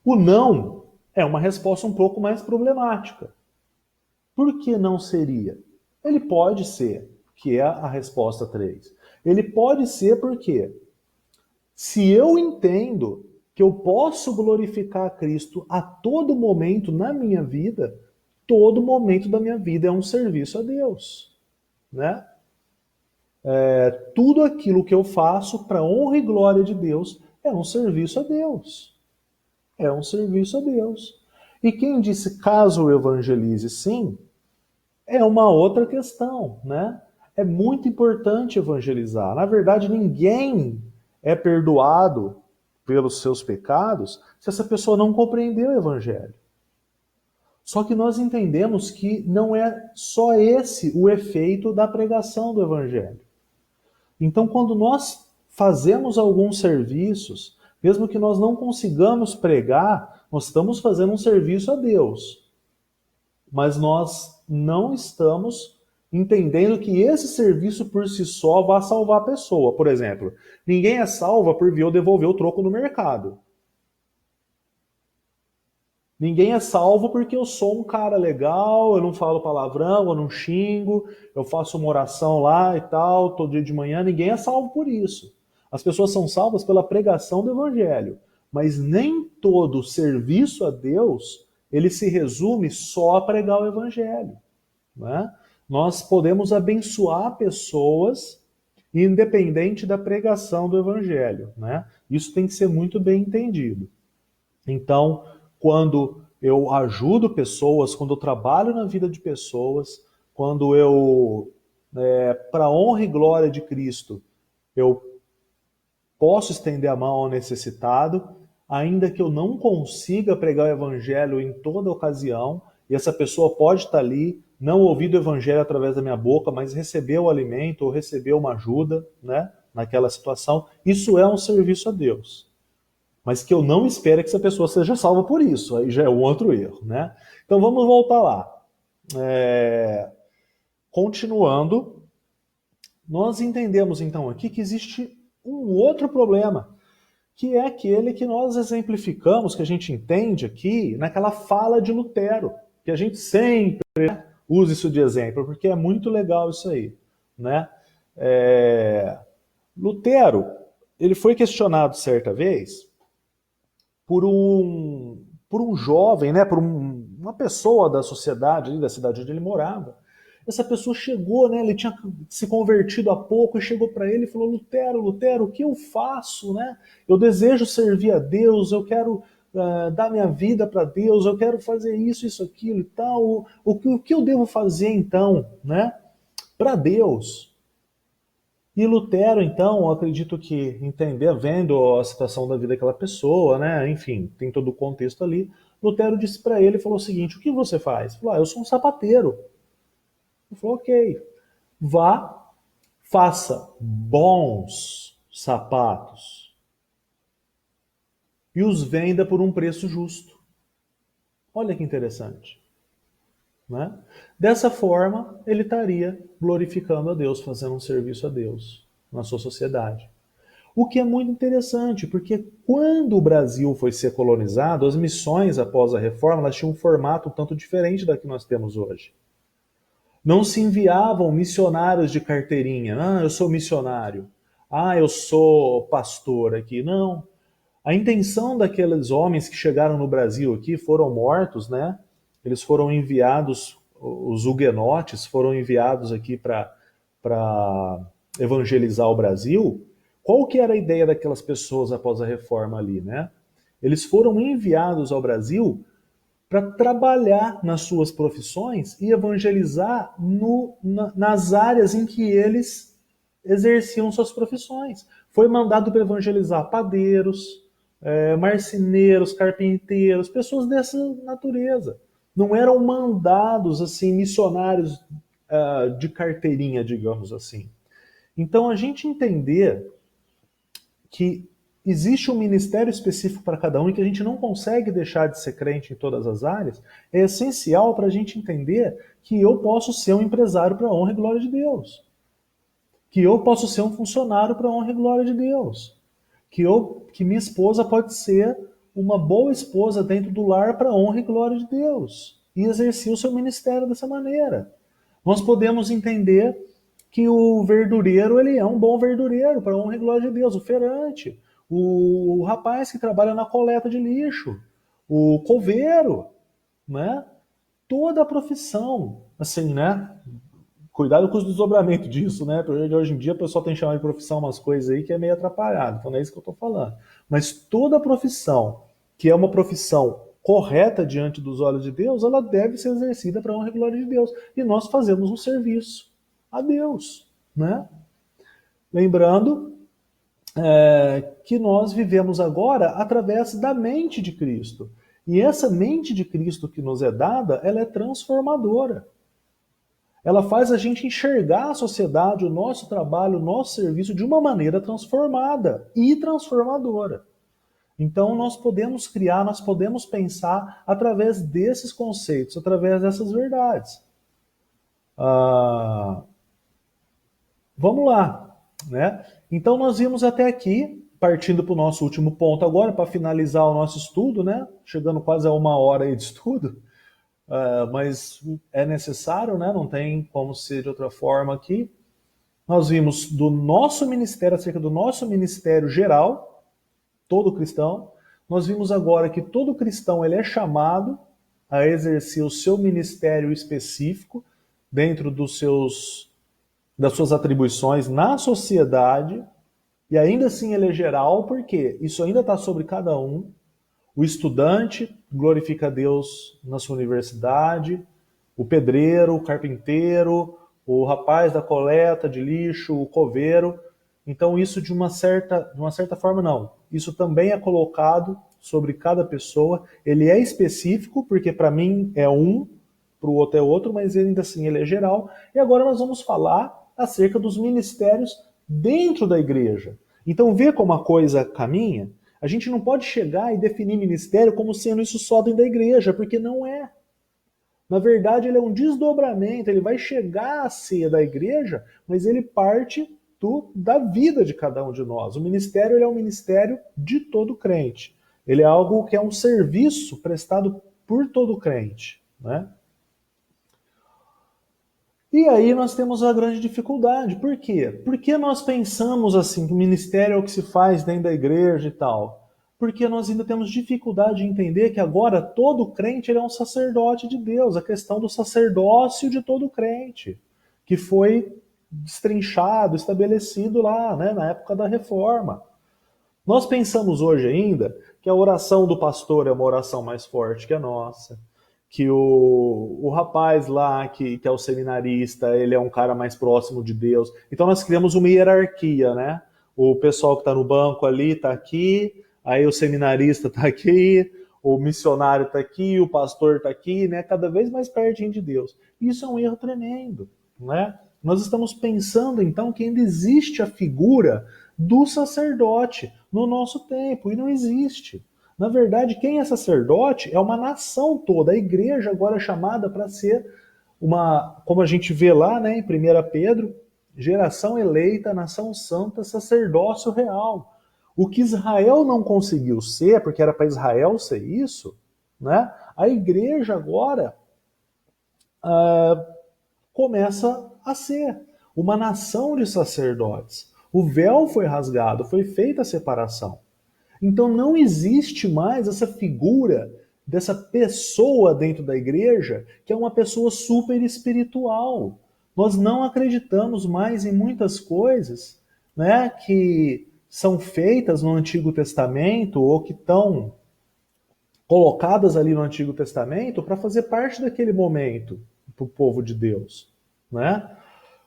A: O não é uma resposta um pouco mais problemática. Por que não seria? Ele pode ser, que é a resposta 3. Ele pode ser porque, se eu entendo que eu posso glorificar a Cristo a todo momento na minha vida, todo momento da minha vida é um serviço a Deus, né? Tudo aquilo que eu faço para honra e glória de Deus é um serviço a Deus. É um serviço a Deus. E quem disse caso eu evangelize sim, é uma outra questão, né? É muito importante evangelizar. Na verdade, ninguém é perdoado pelos seus pecados se essa pessoa não compreendeu o evangelho. Só que nós entendemos que não é só esse o efeito da pregação do evangelho. Então, quando nós fazemos alguns serviços, mesmo que nós não consigamos pregar, nós estamos fazendo um serviço a Deus. Mas nós não estamos entendendo que esse serviço por si só vai salvar a pessoa. Por exemplo, ninguém é salvo por vir eu devolver o troco no mercado. Ninguém é salvo porque eu sou um cara legal, eu não falo palavrão, eu não xingo, eu faço uma oração lá e tal, todo dia de manhã. Ninguém é salvo por isso. As pessoas são salvas pela pregação do evangelho. Mas nem todo serviço a Deus, ele se resume só a pregar o evangelho, né? Nós podemos abençoar pessoas independente da pregação do evangelho, né? Isso tem que ser muito bem entendido. Então, quando eu ajudo pessoas, quando eu trabalho na vida de pessoas, quando eu, para honra e glória de Cristo, eu posso estender a mão ao necessitado, ainda que eu não consiga pregar o evangelho em toda ocasião, e essa pessoa pode estar ali, não ouvir o evangelho através da minha boca, mas receber o alimento ou receber uma ajuda, né, naquela situação. Isso é um serviço a Deus. Mas que eu não espero que essa pessoa seja salva por isso. Aí já é um outro erro, né? Então vamos voltar lá. Continuando, nós entendemos então aqui que existe um outro problema, que é aquele que nós exemplificamos, que a gente entende aqui naquela fala de Lutero, que a gente sempre usa isso de exemplo, porque é muito legal isso aí, né? Lutero, ele foi questionado certa vez por um jovem, né, uma pessoa da sociedade, ali, da cidade onde ele morava. Essa pessoa chegou, né, ele tinha se convertido há pouco, e chegou para ele e falou: Lutero, Lutero, o que eu faço? Né? Eu desejo servir a Deus, eu quero dar minha vida para Deus, eu quero fazer isso, isso, aquilo e tal. O que eu devo fazer então, né, para Deus? E Lutero, então, eu acredito que vendo a situação da vida daquela pessoa, né, enfim, tem todo o contexto ali, Lutero disse para ele, falou o seguinte: o que você faz? Ele falou: eu sou um sapateiro. Ele falou: ok, vá, faça bons sapatos e os venda por um preço justo. Olha que interessante, né? Dessa forma, ele estaria glorificando a Deus, fazendo um serviço a Deus na sua sociedade. O que é muito interessante, porque quando o Brasil foi ser colonizado, as missões após a reforma elas tinham um formato um tanto diferente da que nós temos hoje. Não se enviavam missionários de carteirinha. Ah, eu sou missionário. Ah, eu sou pastor aqui. Não. A intenção daqueles homens que chegaram no Brasil aqui foram mortos, né? Eles foram enviados, os huguenotes foram enviados aqui para evangelizar o Brasil. Qual que era a ideia daquelas pessoas após a reforma ali, né? Eles foram enviados ao Brasil para trabalhar nas suas profissões e evangelizar nas áreas em que eles exerciam suas profissões. Foi mandado para evangelizar padeiros, marceneiros, carpinteiros, pessoas dessa natureza. Não eram mandados assim missionários de carteirinha, digamos assim. Então a gente entender que existe um ministério específico para cada um e que a gente não consegue deixar de ser crente em todas as áreas, é essencial para a gente entender que eu posso ser um empresário para a honra e glória de Deus. Que eu posso ser um funcionário para a honra e glória de Deus. Que minha esposa pode ser uma boa esposa dentro do lar para a honra e glória de Deus. E exercer o seu ministério dessa maneira. Nós podemos entender que o verdureiro ele é um bom verdureiro para a honra e glória de Deus. O feirante, o rapaz que trabalha na coleta de lixo, o coveiro, né? Toda a profissão, assim, né? Cuidado com os desdobramentos disso, né? Porque hoje em dia o pessoal tem chamado de profissão umas coisas aí que é meio atrapalhado, então não é isso que eu estou falando. Mas toda profissão que é uma profissão correta diante dos olhos de Deus, ela deve ser exercida para a honra e glória de Deus. E nós fazemos um serviço a Deus, né? Lembrando que nós vivemos agora através da mente de Cristo. E essa mente de Cristo que nos é dada, ela é transformadora. Ela faz a gente enxergar a sociedade, o nosso trabalho, o nosso serviço de uma maneira transformada e transformadora. Então nós podemos criar, nós podemos pensar através desses conceitos, através dessas verdades. Vamos lá, né? Então nós vimos até aqui, partindo para o nosso último ponto agora, para finalizar o nosso estudo, né? Chegando quase a 1 hora aí de estudo. Mas é necessário, né? Não tem como ser de outra forma aqui. Nós vimos do nosso ministério, acerca do nosso ministério geral, todo cristão. Nós vimos agora que todo cristão ele é chamado a exercer o seu ministério específico dentro das suas atribuições na sociedade, e ainda assim ele é geral, porque isso ainda está sobre cada um. O estudante glorifica a Deus na sua universidade, o pedreiro, o carpinteiro, o rapaz da coleta de lixo, o coveiro. Então isso de uma certa forma não. Isso também é colocado sobre cada pessoa. Ele é específico, porque para mim é um, para o outro é outro, mas ainda assim ele é geral. E agora nós vamos falar acerca dos ministérios dentro da igreja. Então vê como a coisa caminha. A gente não pode chegar e definir ministério como sendo isso só dentro da igreja, porque não é. Na verdade, ele é um desdobramento, ele vai chegar a ser da igreja, mas ele parte da vida de cada um de nós. O ministério ele é um ministério de todo crente. Ele é algo que é um serviço prestado por todo crente, né? E aí nós temos a grande dificuldade. Por quê? Porque nós pensamos assim, que o ministério é o que se faz dentro da igreja e tal. Porque nós ainda temos dificuldade de entender que agora todo crente ele é um sacerdote de Deus. A questão do sacerdócio de todo crente, que foi destrinchado, estabelecido lá, né, na época da reforma. Nós pensamos hoje ainda que a oração do pastor é uma oração mais forte que a nossa, que o rapaz lá, que é o seminarista, ele é um cara mais próximo de Deus. Então nós criamos uma hierarquia, né? O pessoal que está no banco ali está aqui, aí o seminarista está aqui, o missionário está aqui, o pastor está aqui, né? Cada vez mais pertinho de Deus. Isso é um erro tremendo, né? Nós estamos pensando então que ainda existe a figura do sacerdote no nosso tempo, e não existe. Na verdade, quem é sacerdote é uma nação toda. A igreja agora é chamada para ser uma, como a gente vê lá, né, em 1 Pedro, geração eleita, nação santa, sacerdócio real. O que Israel não conseguiu ser, porque era para Israel ser isso, né, a igreja agora começa a ser uma nação de sacerdotes. O véu foi rasgado, foi feita a separação. Então não existe mais essa figura dessa pessoa dentro da igreja que é uma pessoa super espiritual. Nós não acreditamos mais em muitas coisas, né, que são feitas no Antigo Testamento ou que estão colocadas ali no Antigo Testamento para fazer parte daquele momento para o povo de Deus, né?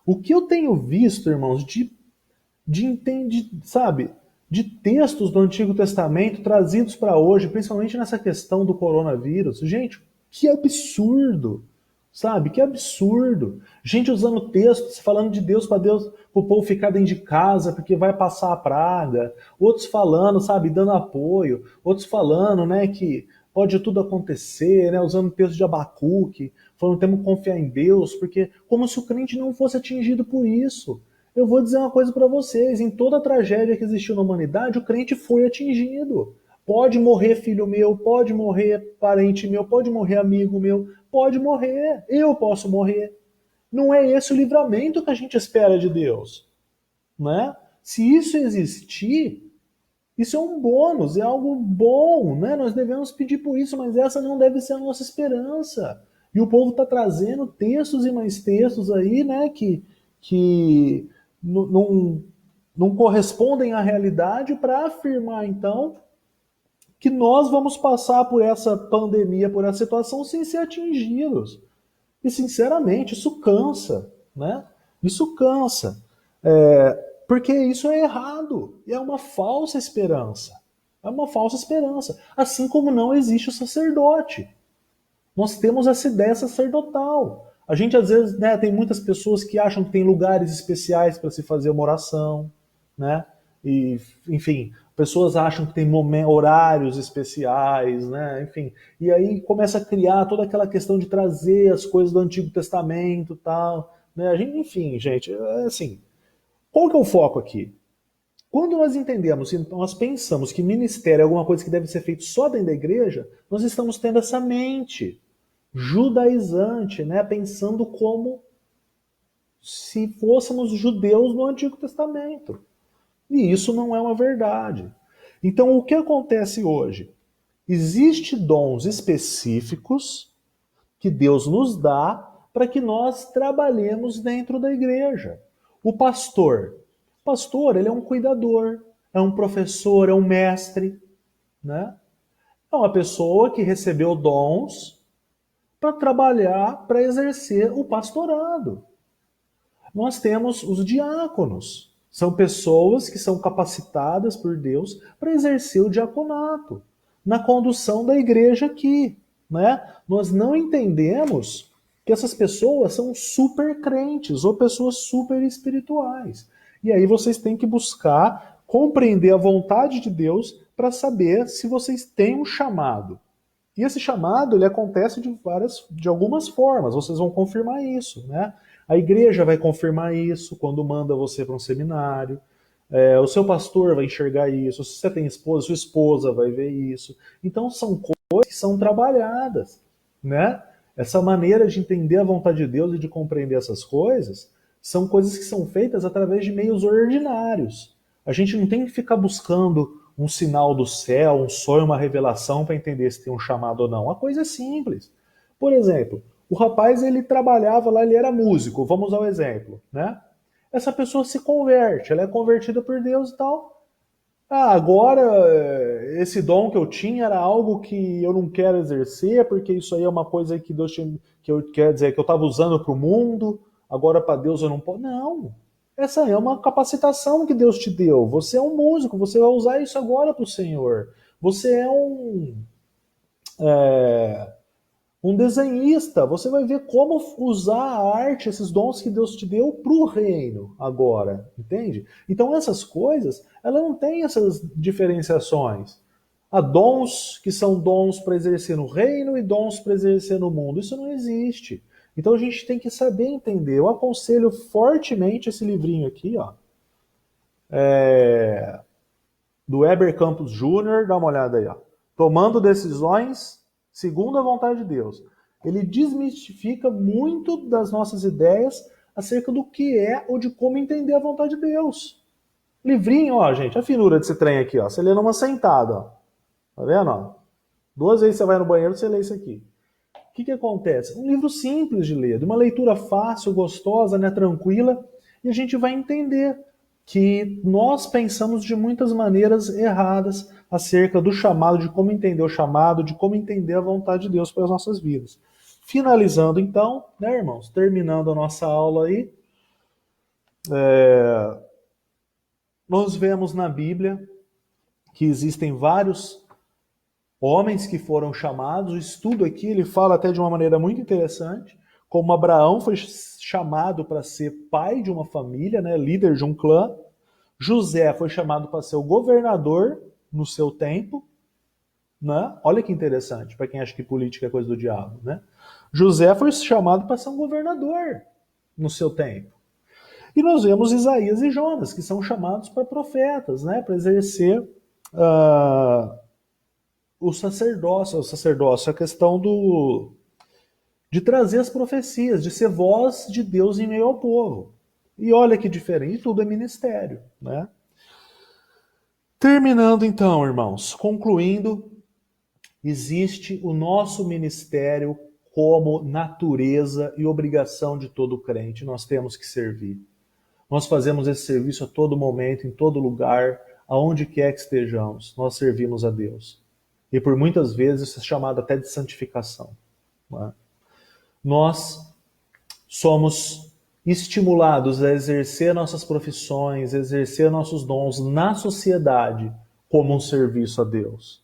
A: O que eu tenho visto, irmãos, de entender, sabe? de textos do Antigo Testamento trazidos para hoje, principalmente nessa questão do coronavírus. Gente, que absurdo! Sabe? Que absurdo. Gente usando textos, falando de Deus para o povo ficar dentro de casa porque vai passar a praga. Outros falando, sabe, dando apoio. Outros falando, né, que pode tudo acontecer, né, usando texto de Abacuque, falando que temos que confiar em Deus, porque como se o crente não fosse atingido por isso. Eu vou dizer uma coisa para vocês, em toda a tragédia que existiu na humanidade, o crente foi atingido. Pode morrer filho meu, pode morrer parente meu, pode morrer amigo meu, pode morrer, eu posso morrer. Não é esse o livramento que a gente espera de Deus, né? Se isso existir, isso é um bônus, é algo bom, né? Nós devemos pedir por isso, mas essa não deve ser a nossa esperança. E o povo está trazendo textos e mais textos aí, né? Que não correspondem à realidade para afirmar, então, que nós vamos passar por essa pandemia, por essa situação, sem ser atingidos. E, sinceramente, isso cansa, né? Isso cansa. Porque isso é errado. E é uma falsa esperança. É uma falsa esperança. Assim como não existe o sacerdote. Nós temos essa ideia sacerdotal. A gente, às vezes, né, tem muitas pessoas que acham que tem lugares especiais para se fazer uma oração, né? E, enfim, pessoas acham que tem horários especiais, né? Enfim, e aí começa a criar toda aquela questão de trazer as coisas do Antigo Testamento, tal, né? A gente, enfim, gente, é assim, qual que é o foco aqui? Quando nós entendemos, nós pensamos que ministério é alguma coisa que deve ser feito só dentro da igreja, nós estamos tendo essa mente judaizante, né? Pensando como se fôssemos judeus no Antigo Testamento. E isso não é uma verdade. Então, o que acontece hoje? Existem dons específicos que Deus nos dá para que nós trabalhemos dentro da igreja. O pastor, ele é um cuidador, é um professor, é um mestre, né? É uma pessoa que recebeu dons para trabalhar, para exercer o pastorado. Nós temos os diáconos. São pessoas que são capacitadas por Deus para exercer o diaconato na condução da igreja aqui, né? Nós não entendemos que essas pessoas são super crentes ou pessoas super espirituais. E aí vocês têm que buscar compreender a vontade de Deus para saber se vocês têm um chamado. E esse chamado ele acontece de algumas formas, vocês vão confirmar isso, né? A igreja vai confirmar isso quando manda você para um seminário, o seu pastor vai enxergar isso, se você tem esposa, sua esposa vai ver isso. Então são coisas que são trabalhadas, né? Essa maneira de entender a vontade de Deus e de compreender essas coisas são coisas que são feitas através de meios ordinários. A gente não tem que ficar buscando um sinal do céu, um sonho, uma revelação para entender se tem um chamado ou não. A coisa é simples. Por exemplo, o rapaz ele trabalhava lá, ele era músico, vamos ao exemplo, né? Essa pessoa se converte, ela é convertida por Deus e tal. Ah, agora esse dom que eu tinha era algo que eu não quero exercer, porque isso aí é uma coisa que Deus tinha, que eu quer dizer que eu estava usando para o mundo, agora para Deus eu não posso. Não. Essa é uma capacitação que Deus te deu. Você é um músico, você vai usar isso agora para o Senhor. Você é um desenhista, você vai ver como usar a arte, esses dons que Deus te deu para o reino agora, entende? Então essas coisas, ela não tem essas diferenciações. Há dons que são dons para exercer no reino e dons para exercer no mundo. Isso não existe. Então a gente tem que saber entender. Eu aconselho fortemente esse livrinho aqui, ó, do Heber Campos Jr., dá uma olhada aí, ó. Tomando decisões segundo a vontade de Deus. Ele desmistifica muito das nossas ideias acerca do que é ou de como entender a vontade de Deus. Livrinho, ó, gente, a finura desse trem aqui, ó. Você lê numa sentada, ó. Tá vendo, ó? 2 vezes você vai no banheiro, você lê isso aqui. O que acontece? Um livro simples de ler, de uma leitura fácil, gostosa, né, tranquila, e a gente vai entender que nós pensamos de muitas maneiras erradas acerca do chamado, de como entender o chamado, de como entender a vontade de Deus para as nossas vidas. Finalizando então, né, irmãos, terminando a nossa aula aí, nós vemos na Bíblia que existem vários homens que foram chamados. O estudo aqui ele fala até de uma maneira muito interessante, como Abraão foi chamado para ser pai de uma família, né, líder de um clã. José foi chamado para ser o governador no seu tempo, né? Olha que interessante, para quem acha que política é coisa do diabo, né? José foi chamado para ser um governador no seu tempo. E nós vemos Isaías e Jonas, que são chamados para profetas, né? Para exercer o sacerdócio, a questão de trazer as profecias, de ser voz de Deus em meio ao povo. E olha que diferente, tudo é ministério, né? Terminando então, irmãos, concluindo, existe o nosso ministério como natureza e obrigação de todo crente. Nós temos que servir. Nós fazemos esse serviço a todo momento, em todo lugar, aonde quer que estejamos. Nós servimos a Deus. E por muitas vezes isso é chamado até de santificação. Não é? Nós somos estimulados a exercer nossas profissões, exercer nossos dons na sociedade como um serviço a Deus.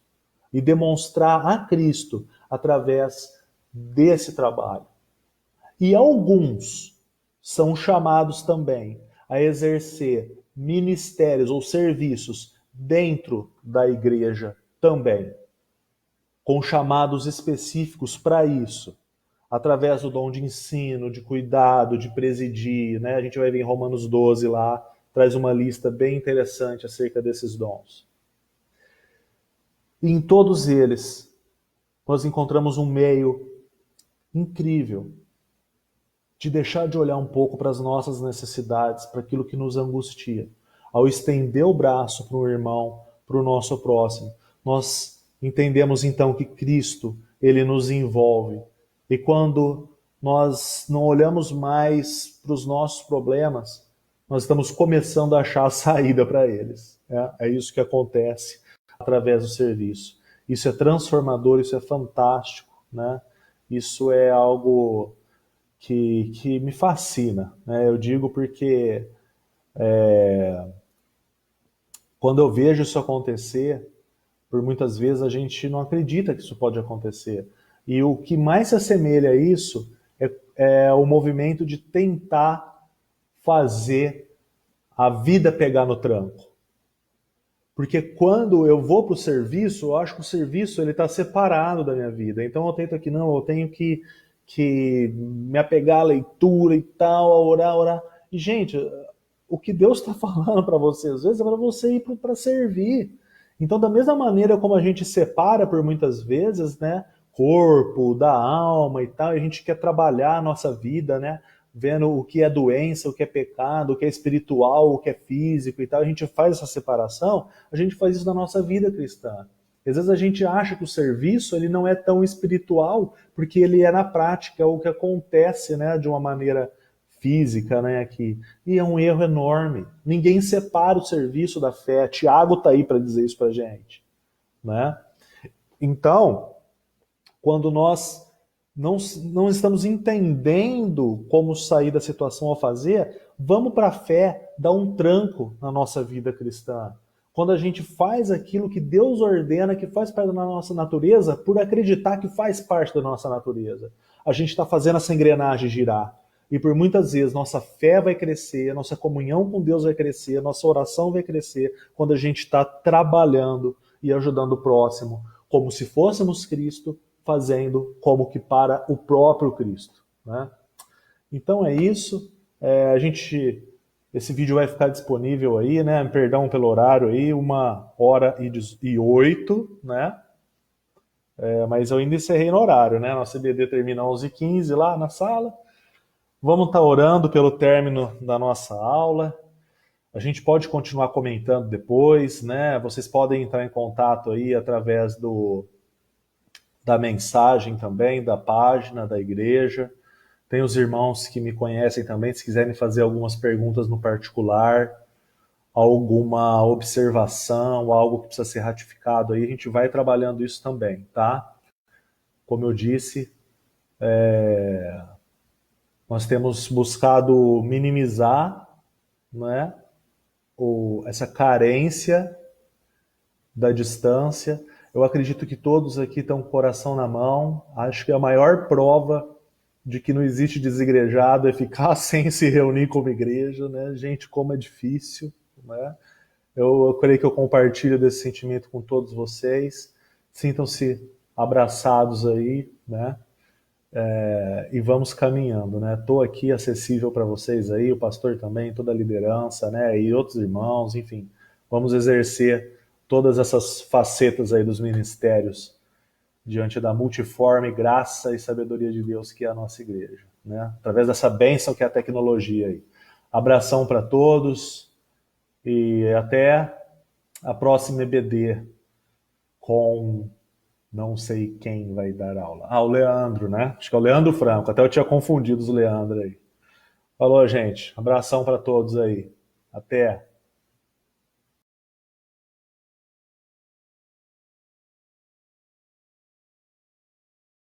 A: E demonstrar a Cristo através desse trabalho. E alguns são chamados também a exercer ministérios ou serviços dentro da igreja também, com chamados específicos para isso, através do dom de ensino, de cuidado, de presidir, né? A gente vai ver em Romanos 12 lá, traz uma lista bem interessante acerca desses dons. E em todos eles, nós encontramos um meio incrível de deixar de olhar um pouco para as nossas necessidades, para aquilo que nos angustia. Ao estender o braço para o irmão, para o nosso próximo, nós entendemos então que Cristo, ele nos envolve. E quando nós não olhamos mais para os nossos problemas, nós estamos começando a achar a saída para eles. É isso que acontece através do serviço. Isso é transformador, isso é fantástico, né? Isso é algo que me fascina, né? Eu digo porque quando eu vejo isso acontecer, por muitas vezes a gente não acredita que isso pode acontecer. E o que mais se assemelha a isso é o movimento de tentar fazer a vida pegar no tranco. Porque quando eu vou para o serviço, eu acho que o serviço ele está separado da minha vida. Então eu tento aqui, não, eu tenho que me apegar à leitura e tal, a orar. E, gente, o que Deus está falando para você, às vezes, é para você ir para servir. Então, da mesma maneira como a gente separa por muitas vezes, né, corpo da alma e tal, e a gente quer trabalhar a nossa vida, né, vendo o que é doença, o que é pecado, o que é espiritual, o que é físico e tal, a gente faz essa separação, a gente faz isso na nossa vida cristã. Às vezes a gente acha que o serviço ele não é tão espiritual, porque ele é na prática, é o que acontece, né, de uma maneira física, né, aqui. E é um erro enorme. Ninguém separa o serviço da fé. Tiago está aí para dizer isso para a gente, né? Então, quando nós não estamos entendendo como sair da situação ao fazer, vamos para a fé dar um tranco na nossa vida cristã. Quando a gente faz aquilo que Deus ordena, que faz parte da nossa natureza, por acreditar que faz parte da nossa natureza. A gente está fazendo essa engrenagem girar. E por muitas vezes nossa fé vai crescer, nossa comunhão com Deus vai crescer, nossa oração vai crescer quando a gente está trabalhando e ajudando o próximo, como se fôssemos Cristo, fazendo como que para o próprio Cristo, né? Então é isso. Esse vídeo vai ficar disponível aí, né? Perdão pelo horário aí, 1h08, né? Mas eu ainda encerrei no horário, né? Nossa EBD termina 11h15 lá na sala. Vamos estar orando pelo término da nossa aula. A gente pode continuar comentando depois, né? Vocês podem entrar em contato aí através da mensagem também, da página da igreja. Tem os irmãos que me conhecem também, se quiserem fazer algumas perguntas no particular, alguma observação, algo que precisa ser ratificado aí, a gente vai trabalhando isso também, tá? Como eu disse, nós temos buscado minimizar, né, essa carência da distância. Eu acredito que todos aqui estão com o coração na mão. Acho que a maior prova de que não existe desigrejado é ficar sem se reunir como igreja, né? Gente, como é difícil, né? Eu creio que eu compartilho desse sentimento com todos vocês. Sintam-se abraçados aí, né? E vamos caminhando, né? Estou aqui acessível para vocês aí, o pastor também, toda a liderança, né? E outros irmãos, enfim, vamos exercer todas essas facetas aí dos ministérios diante da multiforme graça e sabedoria de Deus que é a nossa igreja, né? Através dessa bênção que é a tecnologia aí. Abração para todos e até a próxima EBD com não sei quem vai dar aula. Ah, o Leandro, né? Acho que é o Leandro Franco. Até eu tinha confundido os Leandro aí. Falou, gente. Abração para todos aí. Até.